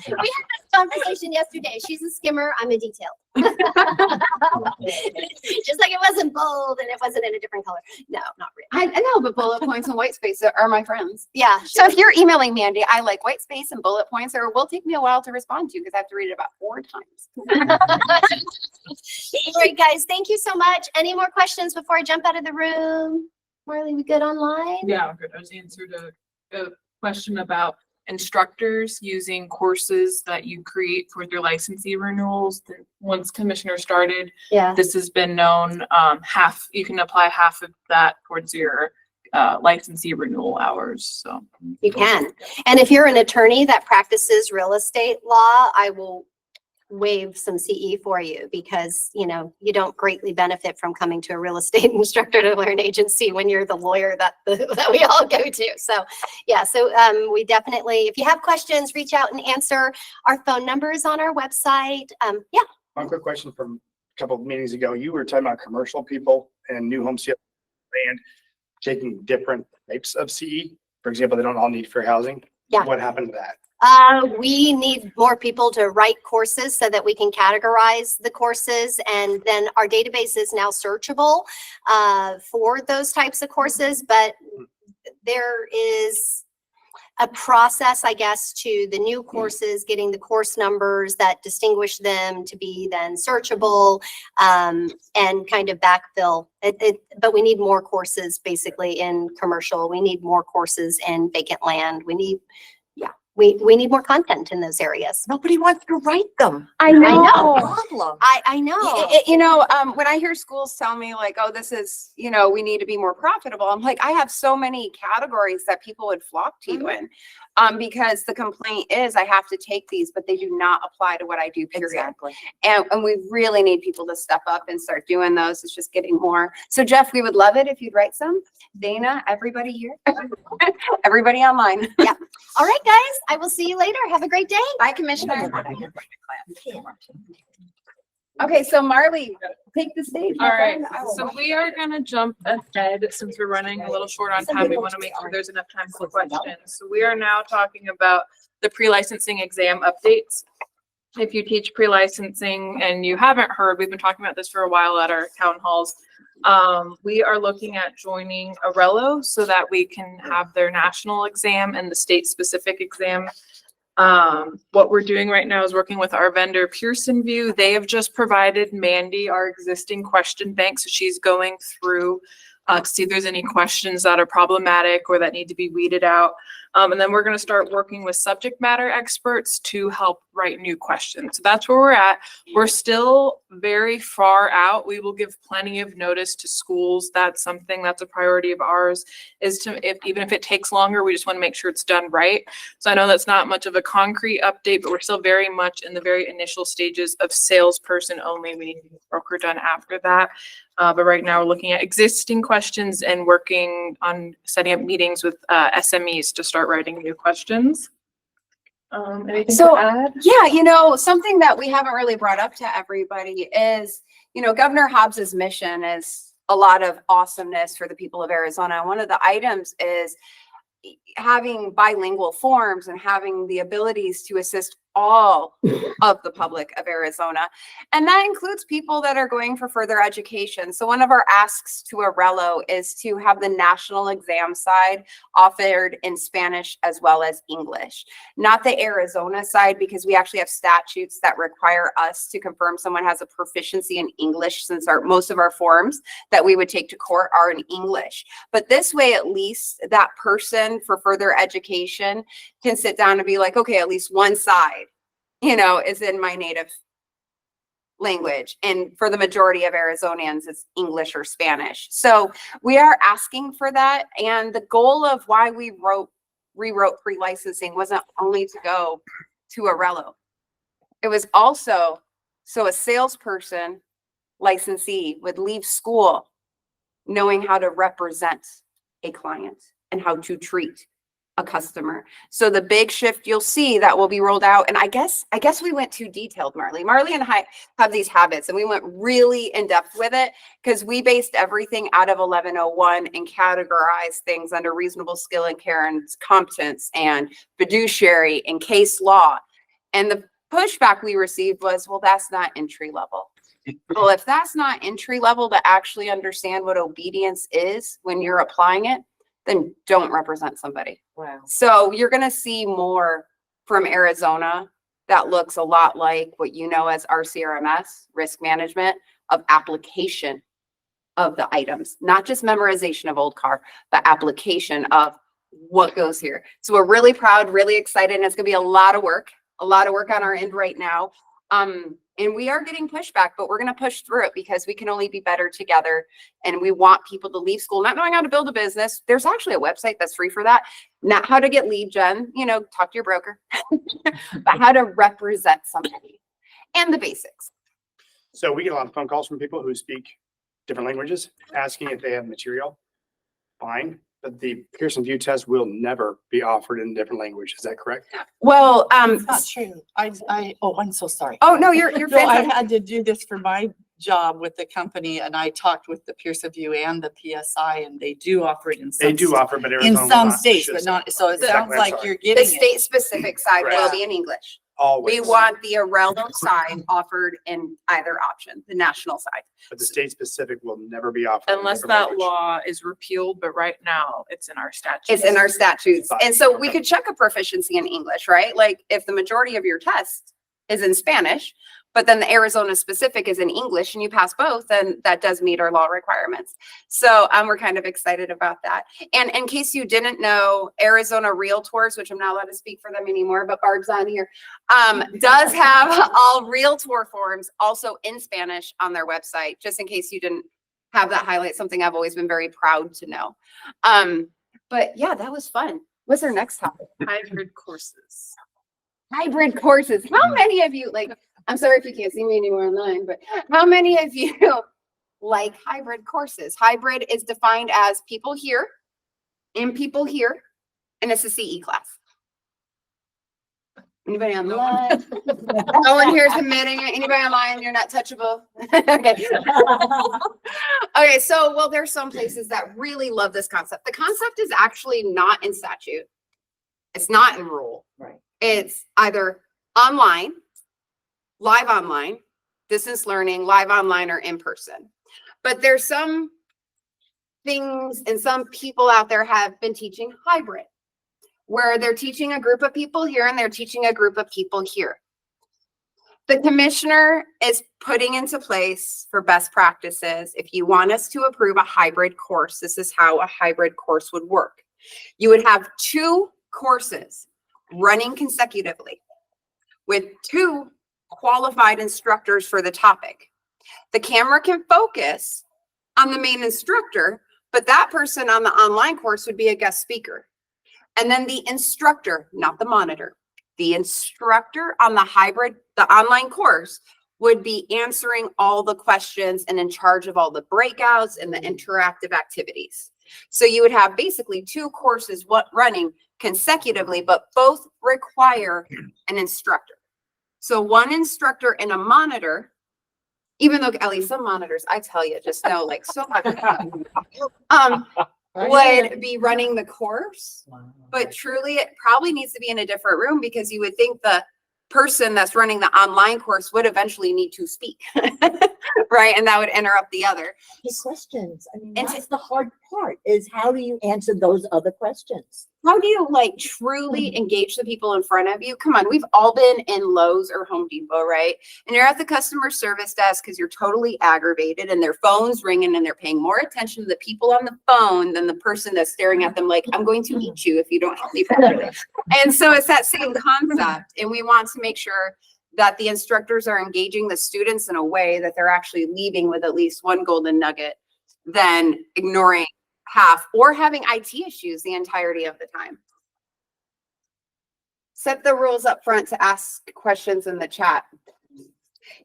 this conversation yesterday. She's a skimmer. I'm a detail. Just like it wasn't bold and it wasn't in a different color. No, not really. I know, but bullet points and white space are my friends. Yeah. So if you're emailing Mandy, I like white space and bullet points, or it will take me a while to respond to because I have to read it about 4 times. All right, guys, thank you so much. Any more questions before I jump out of the room? Marley, we good online? Yeah, good. I was answered a question about instructors using courses that you create for your licensee renewals. Once Commissioner started, Yeah. this has been known, you can apply half of that towards your licensee renewal hours, so. You can. And if you're an attorney that practices real estate law, I will waive some CE for you because, you know, you don't greatly benefit from coming to a real estate instructor to learn agency when you're the lawyer that we all go to. So yeah, so we definitely, if you have questions, reach out and answer. Our phone number is on our website. Yeah. One quick question from a couple of meetings ago. You were talking about commercial people and new home sale and taking different types of CE. For example, they don't all need fair housing. Yeah. What happened to that? We need more people to write courses so that we can categorize the courses. And then our database is now searchable for those types of courses. But there is a process, I guess, to the new courses, getting the course numbers that distinguish them to be then searchable and kind of backfill. But we need more courses basically in commercial. We need more courses in vacant land. We need, we need more content in those areas. Nobody wants to write them. I know. Problem. I know. You know, when I hear schools tell me like, oh, this is, you know, we need to be more profitable. I'm like, I have so many categories that people would flock to you in. Because the complaint is I have to take these, but they do not apply to what I do, period. Exactly. And we really need people to step up and start doing those. It's just getting more. So Jeff, we would love it if you'd write some. Dana, everybody here, everybody online. Yeah. All right, guys. I will see you later. Have a great day. Bye, Commissioner. Okay, so Marley, take the stage. my All right, friend. I will- so we are gonna jump ahead since we're running a little short on time. We want to make sure there's enough time for questions. So we are now talking about the pre-licensing exam updates. If you teach pre-licensing and you haven't heard, we've been talking about this for a while at our town halls. We are looking at joining Arello so that we can have their national exam and the state-specific exam. What we're doing right now is working with our vendor Pearson VUE. They have just provided Mandy our existing question bank. So she's going through to see if there's any questions that are problematic or that need to be weeded out. And then we're going to start working with subject matter experts to help write new questions. So that's where we're at. We're still very far out. We will give plenty of notice to schools. That's something that's a priority of ours, is to, even if it takes longer, we just want to make sure it's done right. So I know that's not much of a concrete update, but we're still very much in the very initial stages of salesperson only. We need to get broker done after that. But right now we're looking at existing questions and working on setting up meetings with SMEs to start writing new questions. Anything So- to add? Yeah, you know, something that we haven't really brought up to everybody is, you know, Governor Hobbs's mission is a lot of awesomeness for the people of Arizona. And one of the items is having bilingual forms and having the abilities to assist all of the public of Arizona. And that includes people that are going for further education. So one of our asks to Arello is to have the national exam side offered in Spanish as well as English. Not the Arizona side, because we actually have statutes that require us to confirm someone has a proficiency in English, since most of our forms that we would take to court are in English. But this way, at least that person for further education can sit down and be like, okay, at least one side, you know, is in my native language. And for the majority of Arizonians, it's English or Spanish. So we are asking for that. And the goal of why we rewrote pre-licensing wasn't only to go to Arello. It was also so a salesperson licensee would leave school knowing how to represent a client and how to treat a customer. So the big shift you'll see that will be rolled out, and I guess we went too detailed, Marley. Marley and I have these habits, and we went really in depth with it because we based everything out of 1101 and categorized things under reasonable skill and care and competence and fiduciary and case law. And the pushback we received was, well, that's not entry level. Well, if that's not entry level to actually understand what obedience is when you're applying it, then don't represent somebody. Wow. So you're going to see more from Arizona that looks a lot like what you know as RCRMS, risk management, of application of the items, not just memorization of old car, but application of what goes here. So we're really proud, really excited, and it's gonna be a lot of work on our end right now. And we are getting pushback, but we're gonna push through it because we can only be better together. And we want people to leave school not knowing how to build a business. There's actually a website that's free for that. Not how to get lead gen, talk to your broker, but how to represent somebody and the basics. So we get a lot of phone calls from people who speak different languages, asking if they have material. Fine, but the Pearson VUE test will never be offered in a different language. Is that correct? Well, It's not true. I'm so sorry. oh no, you're No, I fantastic. had to do this for my job with the company and I talked with the Pearson VUE and the PSI and they do offer it in some. They do offer, but In Arizona will some not. I states, should but say. not, so it Exactly, sounds I'm like sorry. you're The getting it. state specific side will Correct. be in English. Always. We want the Arello side offered in either option, the national side. But the state specific will never be offered. in a Unless different that language. law is repealed, but right now it's in our statute. It's in our statutes. Fine. And so we Okay. could check a proficiency in English, right? Like if the majority of your test is in Spanish, but then the Arizona specific is in English and you pass both, then that does meet our law requirements. So we're kind of excited about that. And in case you didn't know, Arizona Realtors, which I'm not allowed to speak for them anymore, but Barb's on here, does have all Realtor forms also in Spanish on their website, just in case you didn't have that highlight, something I've always been very proud to know. But yeah, that was fun. What's our next topic? Hybrid courses. Hybrid courses. How many of you, I'm sorry if you can't see me anymore online, but how many of you like hybrid courses? Hybrid is defined as people here and people here, and it's a CE class. Anybody online? No one here is admitting it. Anybody online? You're not touchable. Okay. Okay, so, well, there's some places that really love this concept. The concept is actually not in statute. It's not in rule. Right. It's either online, live online, distance learning, live online, or in person. But there's some things and some people out there have been teaching hybrid, where they're teaching a group of people here and they're teaching a group of people here. The commissioner is putting into place for best practices. If you want us to approve a hybrid course, this is how a hybrid course would work. You would have 2 courses running consecutively with 2 qualified instructors for the topic. The camera can focus on the main instructor, but that person on the online course would be a guest speaker. And then the instructor, not the monitor, the instructor on the online course would be answering all the questions and in charge of all the breakouts and the interactive activities. So you would have basically 2 courses running consecutively, but both require an instructor. So one instructor and a monitor, even though at least some monitors, I tell you, just know like so much, would be running the course. But truly, it probably needs to be in a different room because you would think the person that's running the online course would eventually need to speak, right? And that would interrupt the other. The questions. I mean, And that's the hard part is how do you answer those other questions? How do you truly engage the people in front of you? Come on, we've all been in Lowe's or Home Depot, right? And you're at the customer service desk because you're totally aggravated and their phone's ringing and they're paying more attention to the people on the phone than the person that's staring at them like, I'm going to eat you if you don't help me properly. And so it's that same concept. And we want to make sure that the instructors are engaging the students in a way that they're actually leaving with at least one golden nugget than ignoring half or having IT issues the entirety of the time. Set the rules up front to ask questions in the chat.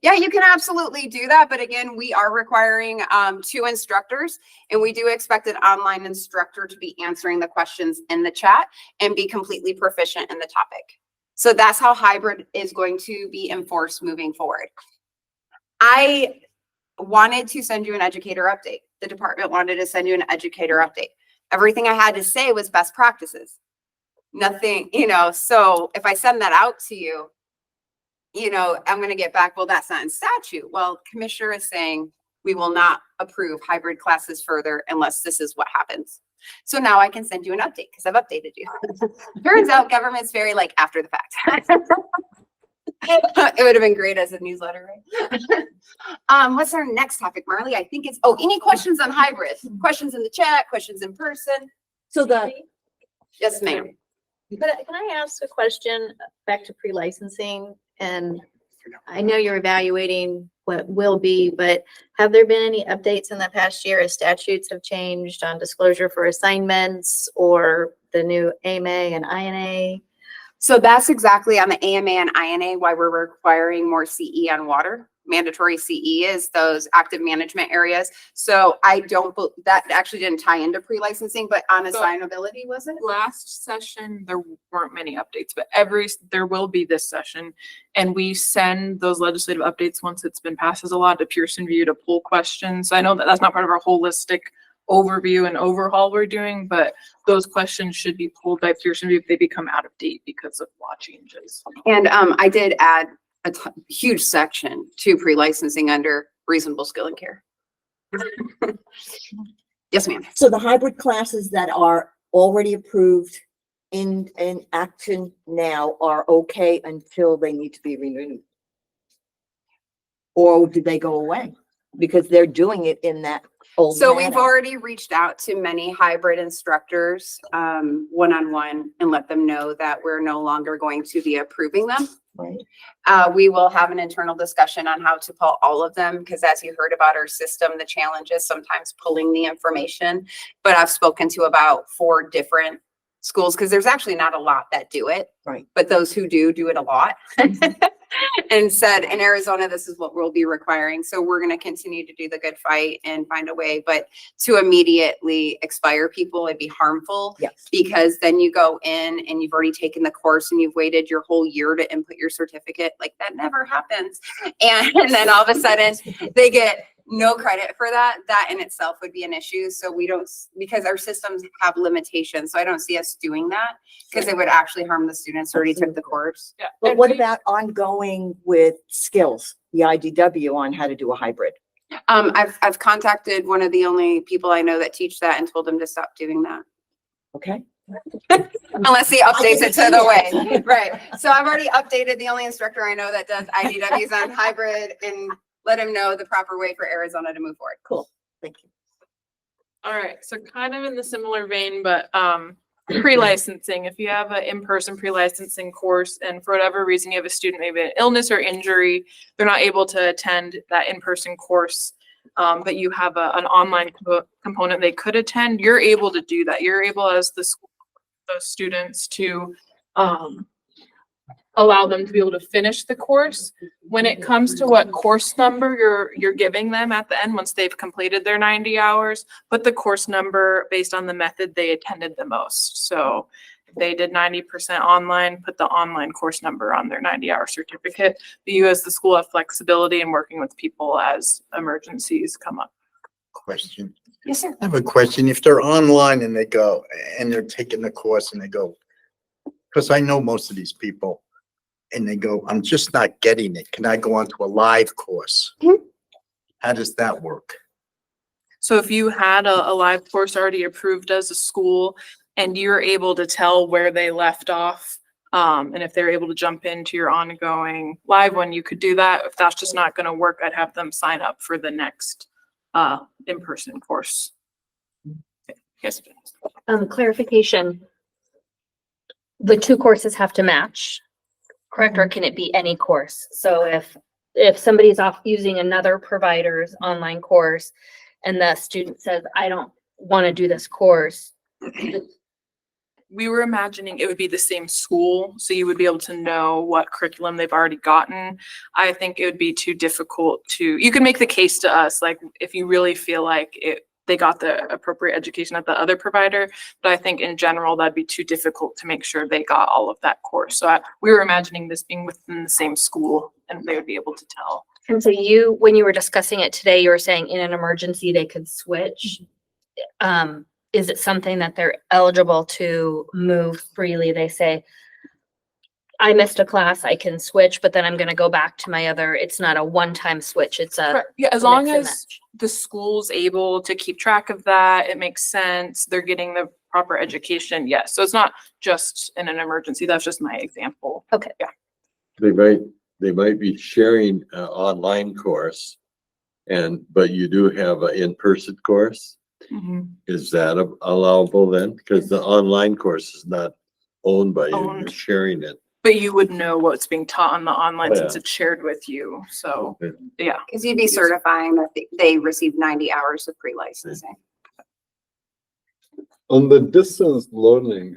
Yeah, you can absolutely do that. But again, we are requiring 2 instructors and we do expect an online instructor to be answering the questions in the chat and be completely proficient in the topic. So that's how hybrid is going to be enforced moving forward. I wanted to send you an educator update. The department wanted to send you an educator update. Everything I had to say was best practices. Nothing, so if I send that out to you, I'm going to get back, well, that's not in statute. Well, commissioner is saying we will not approve hybrid classes further unless this is what happens. So now I can send you an update because I've updated you. Turns out government's very after the fact. It would have been great as a newsletter, right? What's our next topic, Marley? I think it's, any questions on hybrid? Questions in the chat, questions in person? So the Yes, ma'am. But can I ask a question back to pre-licensing? And I know you're evaluating what will be, but have there been any updates in the past year as statutes have changed on disclosure for assignments or the new AMA and INA? So that's exactly on the AMA and INA why we're requiring more CE on water. Mandatory CE is those active management areas. So I don't, that actually didn't tie into pre-licensing, but on So- assignability, was it? Last session, there weren't many updates, but there will be this session. And we send those legislative updates once it's been passed as a law to Pearson VUE to pull questions. I know that that's not part of our holistic overview and overhaul we're doing, but those questions should be pulled by Pearson VUE if they become out of date because of law changes. And I did add a huge section to pre-licensing under reasonable skill and care. Yes, ma'am. So the hybrid classes that are already approved in action now are okay until they need to be renewed? Or do they go away? Because they're doing it in that old So we've manner. already reached out to many hybrid instructors, one-on-one, and let them know that we're no longer going to be approving them. Right. We will have an internal discussion on how to pull all of them, because as you heard about our system, the challenge is sometimes pulling the information. But I've spoken to about 4 different schools, because there's actually not a lot that do it. Right. But those who do it a lot. And said, in Arizona, this is what we'll be requiring. So we're going to continue to do the good fight and find a way. But to immediately expire people, it'd be harmful. Yes. Because then you go in and you've already taken the course and you've waited your whole year to input your certificate. Like, that never happens. And then all of a sudden they get no credit for that. That in itself would be an issue. So we don't, because our systems have limitations. So I don't see us doing that, because it would actually harm the students who already took the course. Yeah. But And what we- about ongoing with skills, the IDW on how to do a hybrid? I've contacted one of the only people I know that teach that and told them to stop doing that. Okay. Unless he updates it to the way. Right. So I've already updated the only instructor I know that does IDWs on hybrid and let him know the proper way for Arizona to move forward. Cool. Thank you. All right, so kind of in the similar vein, but pre-licensing, if you have an in-person pre-licensing course and for whatever reason you have a student, maybe an illness or injury, they're not able to attend that in-person course, but you have an online component they could attend, you're able to do that. You're able, as the school, those students to allow them to be able to finish the course. When it comes to what course number you're giving them at the end, once they've completed their 90 hours, put the course number based on the method they attended the most. So if they did 90% online, put the online course number on their 90-hour certificate. But you as the school have flexibility in working with people as emergencies come up. Question. Yes, sir. I have a question. If they're online and they go, and they're taking the course and they go, because I know most of these people, and they go, I'm just not getting it. Can I go on to a live course? Mhm. How does that work? So if you had a live course already approved as a school and you're able to tell where they left off, and if they're able to jump into your ongoing live one, you could do that. If that's just not going to work, I'd have them sign up for the next in-person course. Yes. Clarification. The 2 courses have to match, correct? Or can it be any course? So if somebody's off using another provider's online course and the student says, I don't want to do this course. We were imagining it would be the same school, so you would be able to know what curriculum they've already gotten. I think it would be too difficult you can make the case to us, like if you really feel like they got the appropriate education at the other provider, but I think in general, that'd be too difficult to make sure they got all of that course. So we were imagining this being within the same school and they would be able to tell. And so when you were discussing it today, you were saying in an emergency, they could switch. Is it something that they're eligible to move freely? They say, I missed a class, I can switch, but then I'm going to go back to my other, it's not a one-time switch. It's a, Yeah, as long mix and as match. the school's able to keep track of that, it makes sense, they're getting the proper education, yes. So it's not just in an emergency, that's just my example. Okay. Yeah. They might be sharing an online course but you do have an in-person course. Is that allowable then? Because the online course is not owned by you, you're Owned. sharing it. But you would know what's being taught on the online Oh, since yeah. it's shared with you. So, Okay. yeah. Because you'd be certifying that they received 90 hours of pre-licensing. On the distance learning,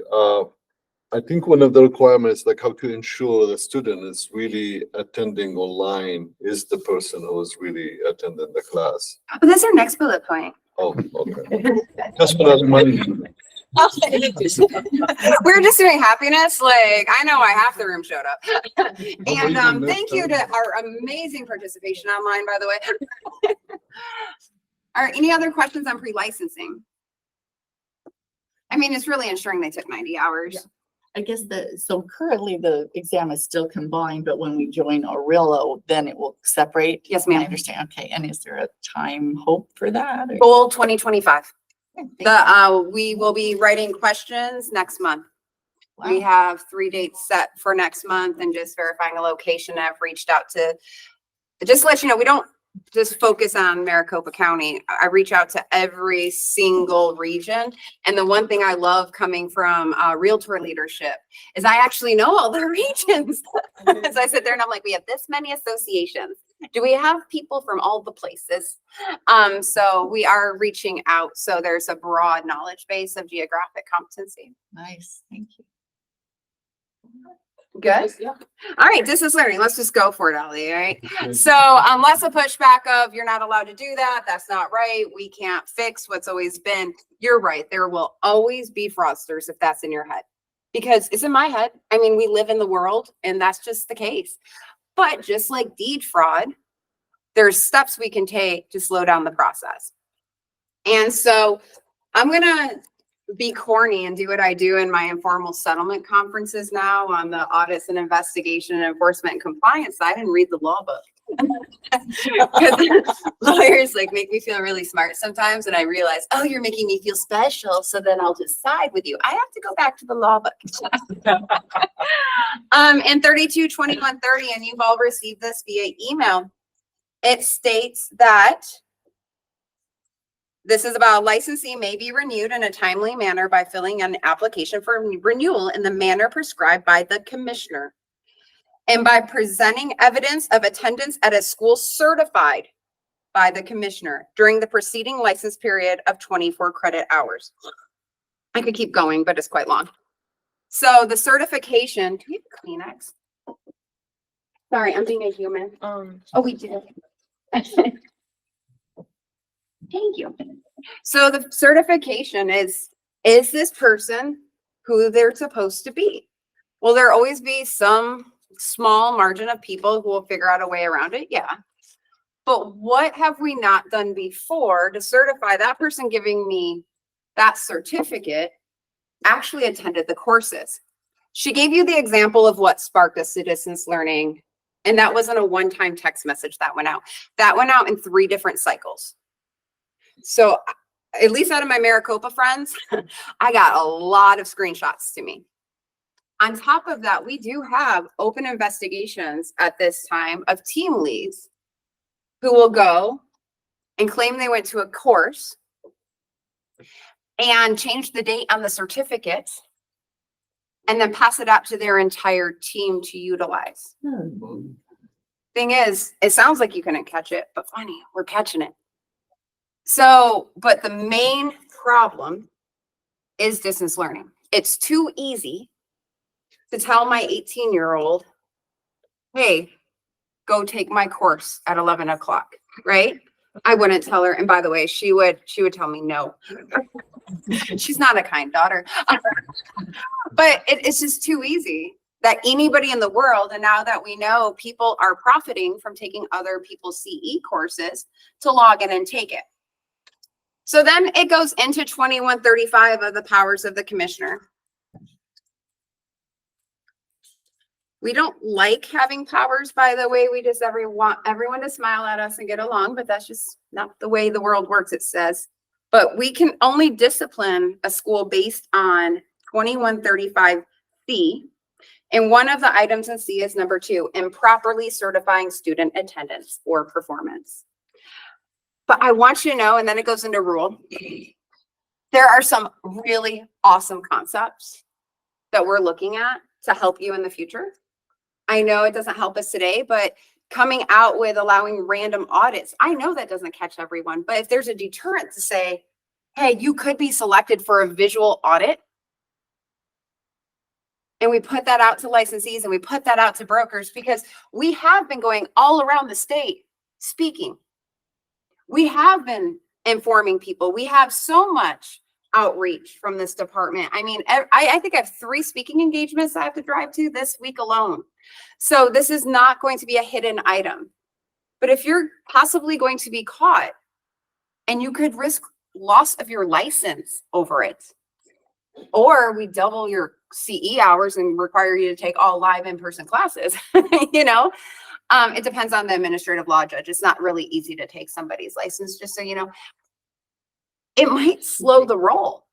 I think one of the requirements, like how to ensure the student is really attending online is the person who is really attending the class. But that's our next bullet point. Oh, okay. Just for that money. We're just doing happiness. Like, I know I half the room showed up. And thank you to our amazing participation online, by the way. All right, any other questions on pre-licensing? I mean, it's really ensuring they took 90 hours. I guess so currently the exam is still combined, but when we join Aurelio, then it will separate. Yes, I ma'am. understand. Okay, and is there a time hope for that? or- Goal 2025. We will be writing questions next month. We Wow. have 3 dates set for next month and just verifying a location. I've reached out to, just to let you know, we don't just focus on Maricopa County. I reach out to every single region. And the one thing I love coming from Realtor leadership is I actually know all the regions. So I sit there and I'm like, we have this many associations. Do we have people from all the places? So we are reaching out. So there's a broad knowledge base of geographic competency. Nice, thank you. Good. Yeah. All right, distance learning. Let's just go for it, Ellie. All right. So less a pushback of you're not allowed to do that. That's not right. We can't fix what's always been. You're right. There will always be fraudsters if that's in your head, because it's in my head. I mean, we live in the world and that's just the case. But just like deed fraud, there's steps we can take to slow down the process. And so I'm going to be corny and do what I do in my informal settlement conferences now on the audits and investigation and enforcement and compliance side and read the law book. Because lawyers like make me feel really smart sometimes, and I realize, oh, you're making me feel special, so then I'll just side with you. I have to go back to the law book. In 322130, and you've all received this via email, it states that this is about licensee may be renewed in a timely manner by filling an application for renewal in the manner prescribed by the commissioner, and by presenting evidence of attendance at a school certified by the commissioner during the preceding license period of 24 credit hours. I could keep going, but it's quite long. So the certification, do we have a Kleenex? Sorry, I'm being a human. Oh, we did. Thank you. So the certification is this person who they're supposed to be? Will there always be some small margin of people who will figure out a way around it? Yeah. But what have we not done before to certify that person giving me that certificate actually attended the courses? She gave you the example of what sparked a citizens learning, and that wasn't a one-time text message that went out. That went out in 3 different cycles. So at least out of my Maricopa friends, I got a lot of screenshots to me. On top of that, we do have open investigations at this time of team leads who will go and claim they went to a course and change the date on the certificate and then pass it out to their entire team to utilize. Thing is, it sounds like you couldn't catch it, but funny, we're catching it. So, but the main problem is distance learning. It's too easy to tell my 18-year-old, hey, go take my course at 11 o'clock, right? I wouldn't tell her. And by the way, she would tell me no. She's not a kind daughter. But it's just too easy that anybody in the world, and now that we know people are profiting from taking other people's CE courses, to log in and take it. So then it goes into 2135 of the powers of the commissioner. We don't like having powers, by the way. We just want everyone to smile at us and get along, but that's just not the way the world works, it says. But we can only discipline a school based on 2135C. And one of the items in C is number 2, improperly certifying student attendance or performance. But I want you to know, and then it goes into rule. There are some really awesome concepts that we're looking at to help you in the future. I know it doesn't help us today, but coming out with allowing random audits, I know that doesn't catch everyone, but if there's a deterrent to say, hey, you could be selected for a visual audit, and we put that out to licensees and we put that out to brokers, because we have been going all around the state speaking. We have been informing people. We have so much outreach from this department. I mean, I think I have 3 speaking engagements I have to drive to this week alone. So this is not going to be a hidden item. But if you're possibly going to be caught and you could risk loss of your license over it, or we double your CE hours and require you to take all live in-person classes, you know, it depends on the administrative law judge. It's not really easy to take somebody's license, just so you know. It might slow the roll.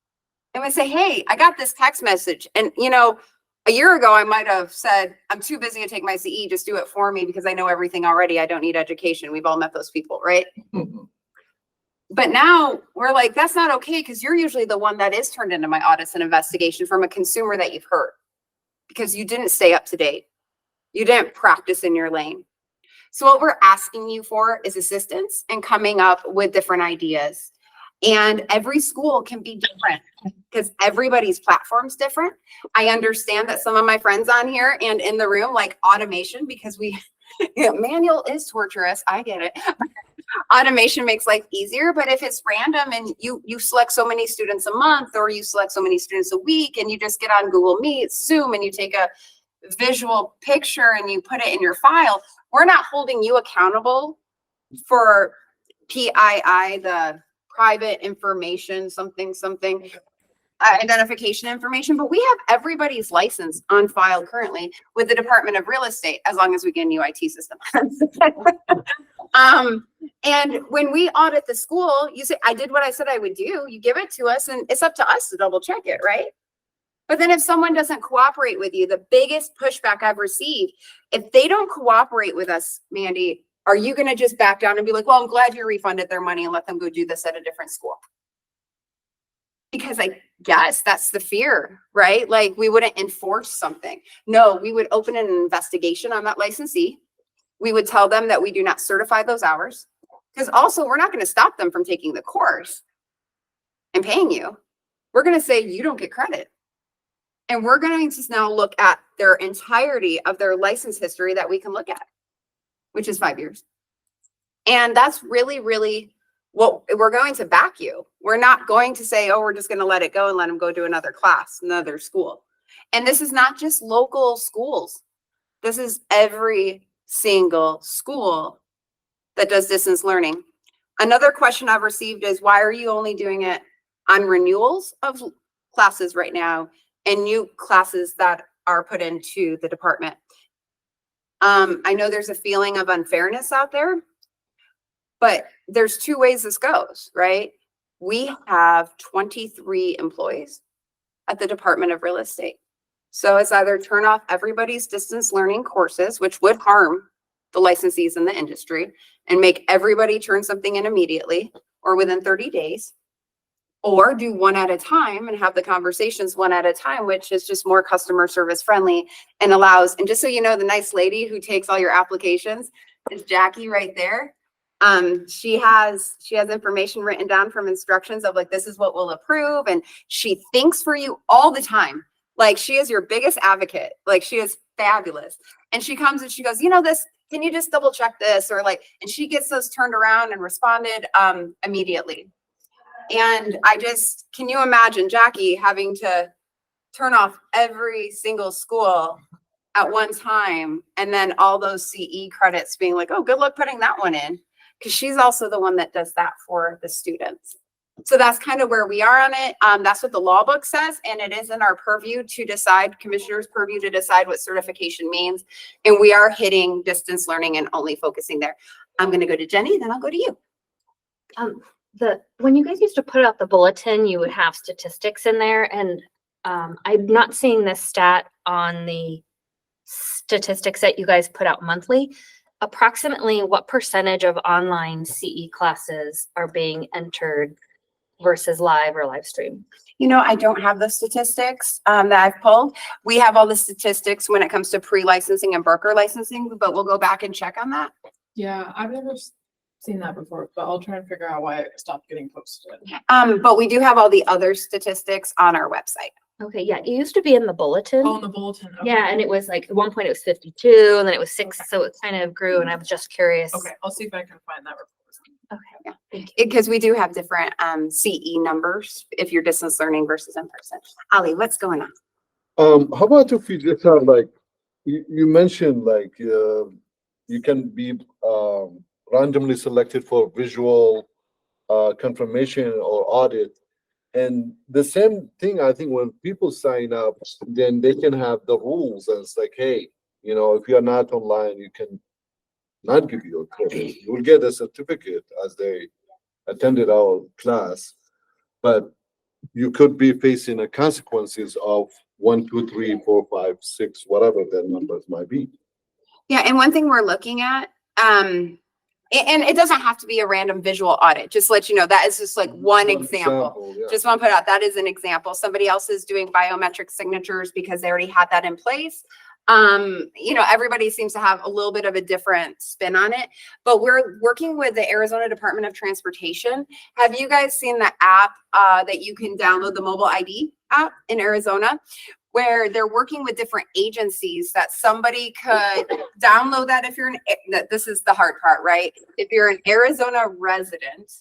And I say, hey, I got this text message. And, you know, a year ago, I might have said, I'm too busy to take my CE. Just do it for me because I know everything already. I don't need education. We've all met those people, right? But now we're like, that's not okay, because you're usually the one that is turned into my audits and investigation from a consumer that you've hurt because you didn't stay up to date. You didn't practice in your lane. So what we're asking you for is assistance and coming up with different ideas. And every school can be different because everybody's platform's different. I understand that some of my friends on here and in the room like automation, because we, you know, manual is torturous. I get it. Automation makes life easier, but if it's random and you select so many students a month, or you select so many students a week, and you just get on Google Meet, Zoom, and you take a visual picture and you put it in your file, we're not holding you accountable for PII, the private information, something, identification information, but we have everybody's license on file currently with the Department of Real Estate, as long as we get a new IT system. And when we audit the school, you say, I did what I said I would do. You give it to us and it's up to us to double check it, right? But then if someone doesn't cooperate with you, the biggest pushback I've received, if they don't cooperate with us, Mandy, are you going to just back down and be like, well, I'm glad you refunded their money and let them go do this at a different school? Because I guess that's the fear, right? Like we wouldn't enforce something. No, we would open an investigation on that licensee. We would tell them that we do not certify those hours, because also we're not going to stop them from taking the course and paying you. We're going to say you don't get credit. And we're going to now look at their entirety of their license history that we can look at, which is 5 years. And that's really, really what we're going to back you. We're not going to say, oh, we're just going to let it go and let them go do another class, another school. And this is not just local schools. This is every single school that does distance learning. Another question I've received is, why are you only doing it on renewals of classes right now and new classes that are put into the department? I know there's a feeling of unfairness out there, but there's 2 ways this goes, right? We have 23 employees at the Department of Real Estate. So it's either turn off everybody's distance learning courses, which would harm the licensees in the industry, and make everybody turn something in immediately or within 30 days, or do one at a time and have the conversations one at a time, which is just more customer service friendly and allows, and just so you know, the nice lady who takes all your applications is Jackie right there. She has information written down from instructions of like, this is what we'll approve. And she thinks for you all the time. Like she is your biggest advocate. Like she is fabulous. And she comes and she goes, you know, this, can you just double check this? Or like, and she gets those turned around and responded immediately. And I just, can you imagine Jackie having to turn off every single school at one time, and then all those CE credits being like, oh, good luck putting that one in, because she's also the one that does that for the students. So that's kind of where we are on it. That's what the law book says, and it is in our purview to decide, commissioner's purview to decide what certification means. And we are hitting distance learning and only focusing there. I'm going to go to Jenny, then I'll go to you. When you guys used to put out the bulletin, you would have statistics in there, and I'm not seeing this stat on the statistics that you guys put out monthly. approximately what percentage of online CE classes are being entered versus live or live stream? You know, I don't have the statistics that I've pulled. We have all the statistics when it comes to pre-licensing and broker licensing, but we'll go back and check on that. Yeah, I've never seen that before, but I'll try and figure out why it stopped getting posted. But we do have all the other statistics on our website. Okay, yeah, it used to be in the bulletin. Oh, in the bulletin. Okay. Yeah, and it was like, at one point it was 52 and then it was 6, so it kind of grew and I was just curious. Okay, I'll see if I can find that report. Okay, thank you. Because we do have different CE numbers if you're distance learning versus in person. Ali, what's going on? How about if you just have like, you mentioned like, you can be randomly selected for visual confirmation or audit. And the same thing, I think when people sign up, then they can have the rules and it's like, hey, you know, if you're not online, you can not give you a credit. You will get a certificate as they attended our class, but you could be facing the consequences of 1, 2, 3, 4, 5, 6, whatever their numbers might be. Yeah, and one thing we're looking at, and it doesn't have to be a random visual audit, just to let you know, that is just like one example. Yeah. Just want to put out, that is an example. Somebody else is doing biometric signatures because they already had that in place. You know, everybody seems to have a little bit of a different spin on it, but we're working with the Arizona Department of Transportation. Have you guys seen the app that you can download, the mobile ID app in Arizona, where they're working with different agencies that somebody could download that if you're this is the hard part, right? If you're an Arizona resident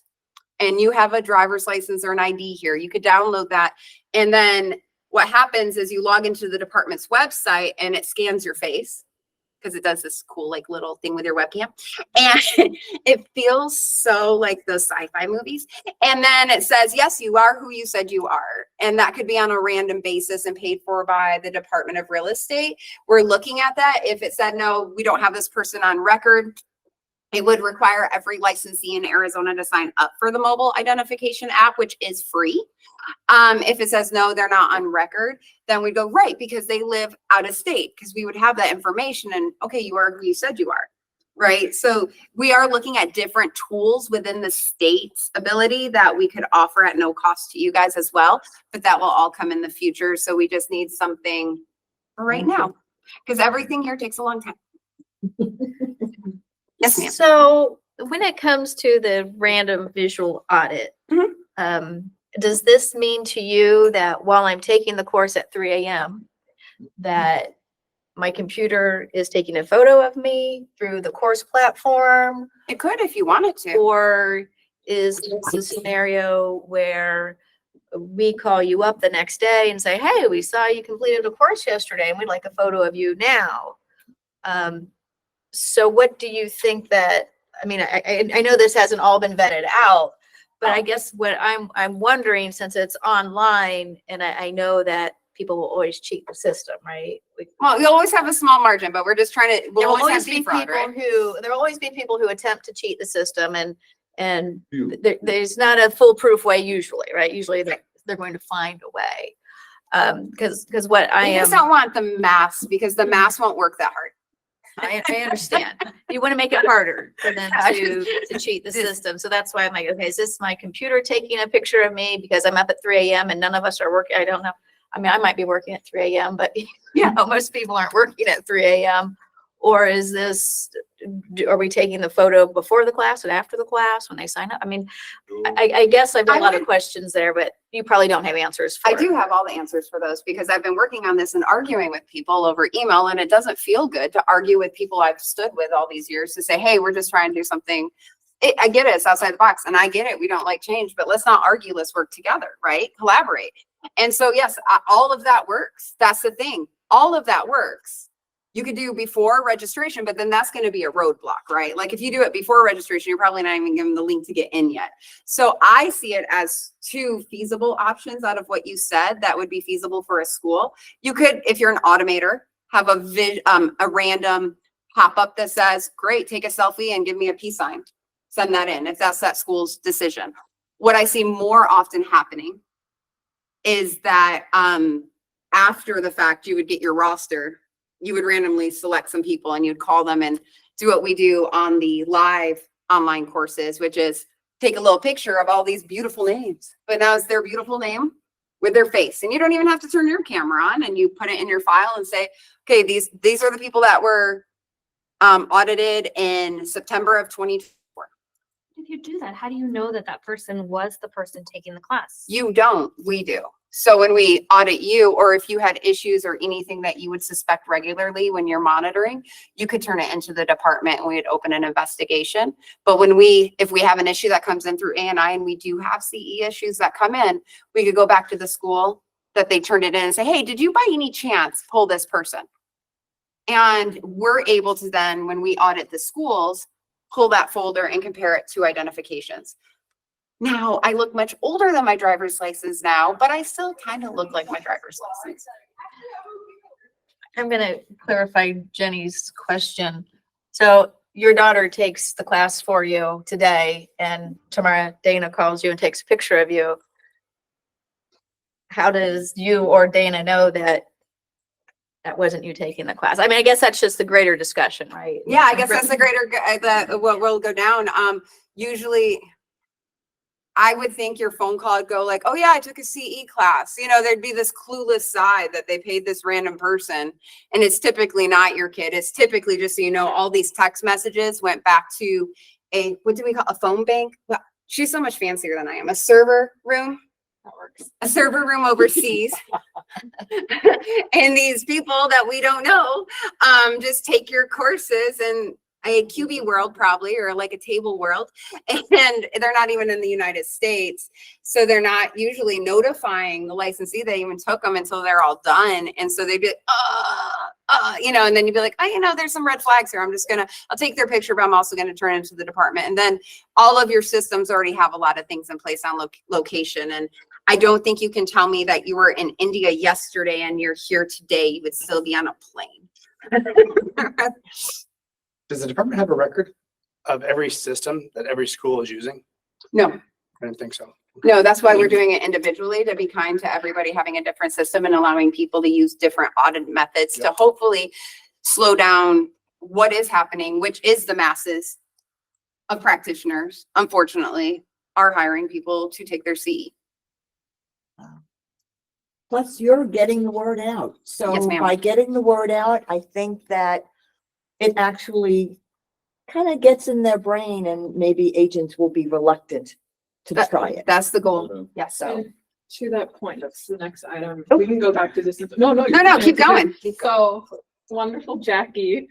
and you have a driver's license or an ID here, you could download that. And then what happens is you log into the department's website and it scans your face because it does this cool like little thing with your webcam. And it feels so like the sci-fi movies. And then it says, yes, you are who you said you are. And that could be on a random basis and paid for by the Department of Real Estate. We're looking at that. If it said, no, we don't have this person on record, it would require every licensee in Arizona to sign up for the mobile identification app, which is free. If it says, no, they're not on record, then we go, right, because they live out of state, because we would have that information and, okay, you are who you said you are, right? So we are looking at different tools within the state's ability that we could offer at no cost to you guys as well, but that will all come in the future. So we just need something for right now, because everything here takes a long time. Yes, ma'am. So when it comes to the random visual audit, does this mean to you that while I'm taking the course at 3 a.m., that my computer is taking a photo of me through the course platform? It could if you wanted to. Or is this a scenario where we call you up the next day and say, hey, we saw you completed a course yesterday and we'd like a photo of you now? So what do you think that, I mean, I know this hasn't all been vetted out, but I guess what I'm wondering, since it's online and I know that people will always cheat the system, right? Well, we always have a small margin, but we're just trying to, we'll always have defraud, right? There will always be people who attempt to cheat the system and there's not a foolproof way usually, right? Usually they're going to find a way. Because what I You am. just don't want the mass because the mass won't work that hard. I understand. You want to make it harder for them to cheat the system. So that's why I'm like, okay, is this my computer taking a picture of me because I'm up at 3 a.m. and none of us are working? I don't know. I mean, I might be working at 3 a.m., but you know, most people aren't working at 3 a.m. Or is this, are we taking the photo before the class and after the class when they sign up? I mean, I guess I've got a lot of questions there, but you probably don't have answers for I it. do have all the answers for those because I've been working on this and arguing with people over email, and it doesn't feel good to argue with people I've stood with all these years to say, hey, we're just trying to do something. I get it, it's outside the box, and I get it, we don't like change, but let's not argue, let's work together, right? Collaborate. And so, yes, all of that works. That's the thing. All of that works. You could do before registration, but then that's going to be a roadblock, right? Like if you do it before registration, you're probably not even given the link to get in yet. So I see it as two feasible options out of what you said that would be feasible for a school. You could, if you're an automator, have a random pop-up that says, great, take a selfie and give me a peace sign. Send that in if that's that school's decision. What I see more often happening is that after the fact, you would get your roster, you would randomly select some people and you'd call them and do what we do on the live online courses, which is take a little picture of all these beautiful names, but now it's their beautiful name with their face. And you don't even have to turn your camera on, and you put it in your file and say, okay, these are the people that were audited in September of 2024. If you do that, how do you know that that person was the person taking the class? You don't, we do. So when we audit you, or if you had issues or anything that you would suspect regularly when you're monitoring, you could turn it into the department and we'd open an investigation. But if we have an issue that comes in through ANI, and we do have CE issues that come in, we could go back to the school that they turned it in and say, hey, did you by any chance pull this person? And we're able to then, when we audit the schools, pull that folder and compare it to identifications. Now, I look much older than my driver's license now, but I still kind of look like my driver's license. I'm gonna clarify Jenny's question. So your daughter takes the class for you today, and tomorrow Dana calls you and takes a picture of you. How does you or Dana know that that wasn't you taking the class? I mean, I guess that's just the greater discussion, right? Yeah, I guess that's the greater, what will go down. Usually, I would think your phone call would go like, oh yeah, I took a CE class. You know, there'd be this clueless side that they paid this random person, and it's typically not your kid. It's typically, just so you know, all these text messages went back to what do we call a phone bank? Well, she's so much fancier than I am. A server room. That works. A server room overseas. And these people that we don't know, just take your courses and a QB world probably, or like a table world, and they're not even in the United States. So they're not usually notifying the licensee they even took them until they're all done. And so they'd be like, you know, and then you'd be like, oh, you know, there's some red flags here. I'll take their picture, but I'm also going to turn it into the department. And then all of your systems already have a lot of things in place on location. And I don't think you can tell me that you were in India yesterday and you're here today. You would still be on a plane. Does the department have a record of every system that every school is using? No. I didn't think so. No, that's why we're doing it individually, to be kind to everybody having a different system and allowing people to use different audit methods to hopefully slow down what is happening, which is the masses of practitioners, unfortunately, are hiring people to take their CE. Plus, you're getting the word out. So Yes, ma'am. by getting the word out, I think that it actually kind of gets in their brain, and maybe agents will be reluctant to try it. That's the goal. Yes, so. And to that point, that's the next item. We can go back to this. No, keep going. So wonderful, Jackie.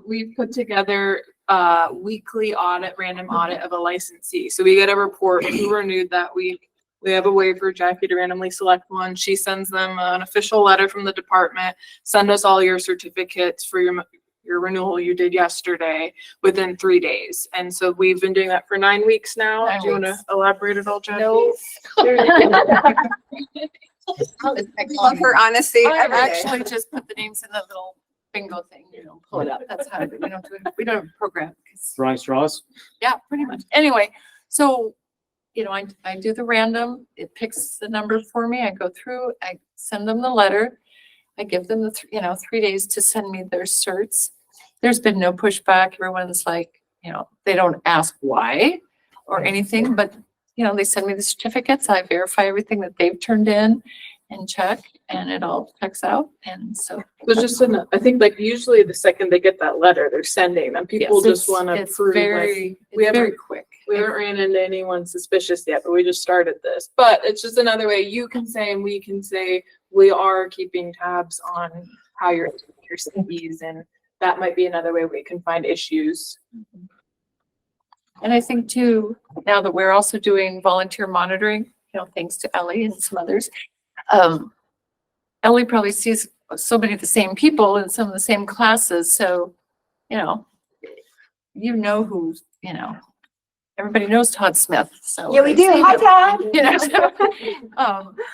We've put together a weekly audit, random audit of a licensee. So we get a report who renewed that week. We have a way for Jackie to randomly select one. She sends them an official letter from the department. Send us all your certificates for your renewal you did yesterday within 3 daher. And so we've been doing that for 9 weeks now. Do you want to elaborate at all, Jackie? No. Love her honesty. I every day. actually just put the names in the little bingo thing, pull it up. That's how we don't program. Drawing straws? Yeah, pretty much. Anyway, so, I do the random, it picks the number for me. I go through, I send them the letter. I give them the, 3 days to send me their certs. There's been no pushback. Everyone's like, they don't ask why or anything, but, they send me the certificates. I verify everything that they've turned in and check, and it all checks out. And so. There's I think like usually the second they get that letter, they're sending them. People Yes, just want to it's prove. very, we it's haven't- very quick. We haven't ran into anyone suspicious yet, but we just started this. But it's just another way you can say, and we can say, we are keeping tabs on how your CVs, and that might be another way we can find issues. And I think too, now that we're also doing volunteer monitoring, thanks to Ellie and some others, Ellie probably sees so many of the same people in some of the same classes. So, who's, everybody knows Todd Smith. So Yeah, we do. Hi, Todd.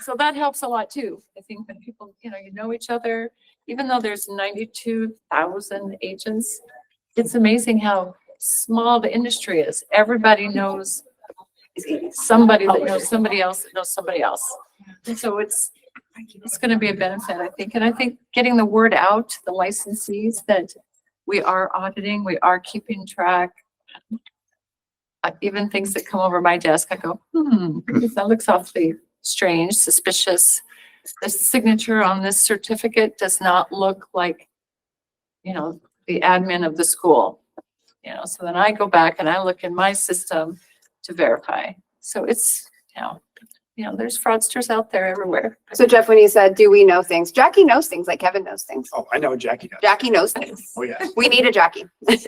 So that helps a lot too. I think when people, you know each other, even though there's 92,000 agents, it's amazing how small the industry is. Everybody knows somebody that knows somebody else that knows somebody else. And so it's going to be a benefit, I think. And I think getting the word out to the licensees that We are auditing, we are keeping track. Even things that come over my desk, I go, that looks awfully strange, suspicious. The signature on this certificate does not look like, you know, the admin of the school. You know, so then I go back and I look in my system to verify. So it's, you know, there's fraudsters out there everywhere. So Jeff, when you said, do we know things? Jackie knows things like Kevin knows things. Oh, I know Jackie does. Jackie knows things. Oh, yeah. We need a Jackie. But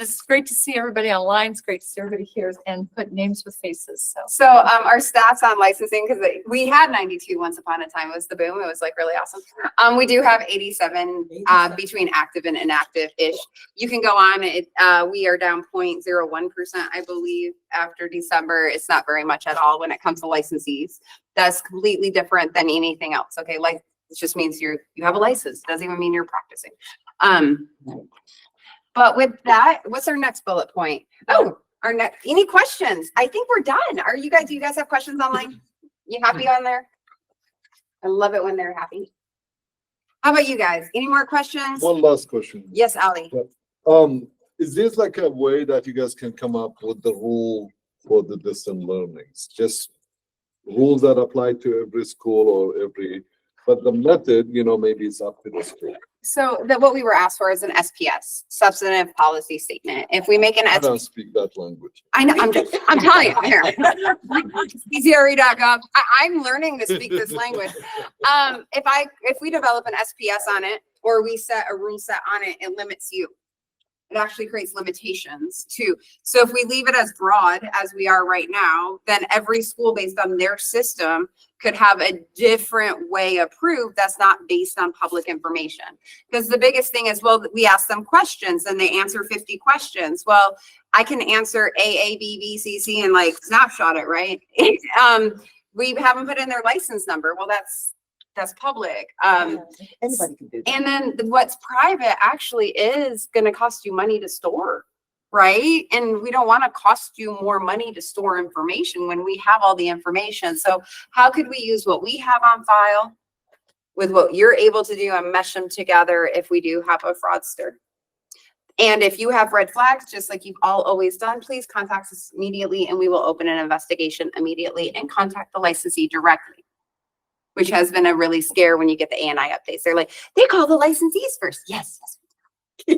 it's great to see everybody online. It's great to see everybody here and put names with faces. So So our stats on licensing, because we had 92 once upon a time, was the boom. It was like really awesome. We do have 87 between active and inactive-ish. You can go on it. We are down 0.01%, I believe, after December. It's not very much at all when it comes to licensees. That's completely different than anything else. Okay, like it just means you have a license. Doesn't even mean you're practicing. But with that, what's our next bullet point? Oh, our next, any questions? I think we're done. Do you guys have questions online? You happy on there? I love it when they're happy. How about you guys? Any more questions? One last question. Yes, Ali. Is this like a way that you guys can come up with the rule for the distant learnings? Just rules that apply to every school or but the method, you know, maybe it's up to the school. So what we were asked for is an SPS, substantive policy statement. If we make an I SPS, don't speak that language. I know, I'm telling you, here. CCRE.gov. I'm learning to speak this language. If we develop an SPS on it, or we set a rule set on it, it limits you. It actually creates limitations too. So if we leave it as broad as we are right now, then every school based on their system could have a different way approved that's not based on public information. Because the biggest thing is, well, we ask them questions and they answer 50 questions. Well, I can answer A, B, B, C, C, and like snapshot it, right? We haven't put in their license number. Well, that's public. Anybody can do that. And then what's private actually is going to cost you money to store, right? And we don't want to cost you more money to store information when we have all the information. So how could we use what we have on file with what you're able to do and mesh them together if we do have a fraudster? And if you have red flags, just like you've all always done, please contact us immediately and we will open an investigation immediately and contact the licensee directly, which has been a really scare when you get the ANI updates. They're like, they call the licensees first. Yes. I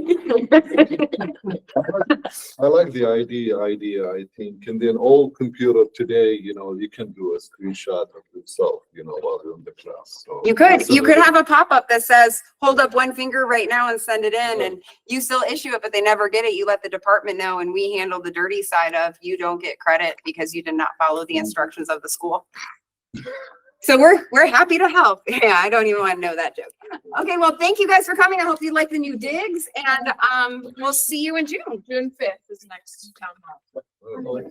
like the idea, I think. And then all computer today, you know, you can do a screenshot of yourself, you know, while you're in the class. So You could have a pop-up that says, hold up one finger right now and send it in, and you still issue it, but they never get it. You let the department know and we handle the dirty side of you don't get credit because you did not follow the instructions of the school. So we're happy to help. Yeah, I don't even want to know that joke. Okay, well, thank you guys for coming. I hope you like the new digs, and we'll see you in June. June 5th is next town hall.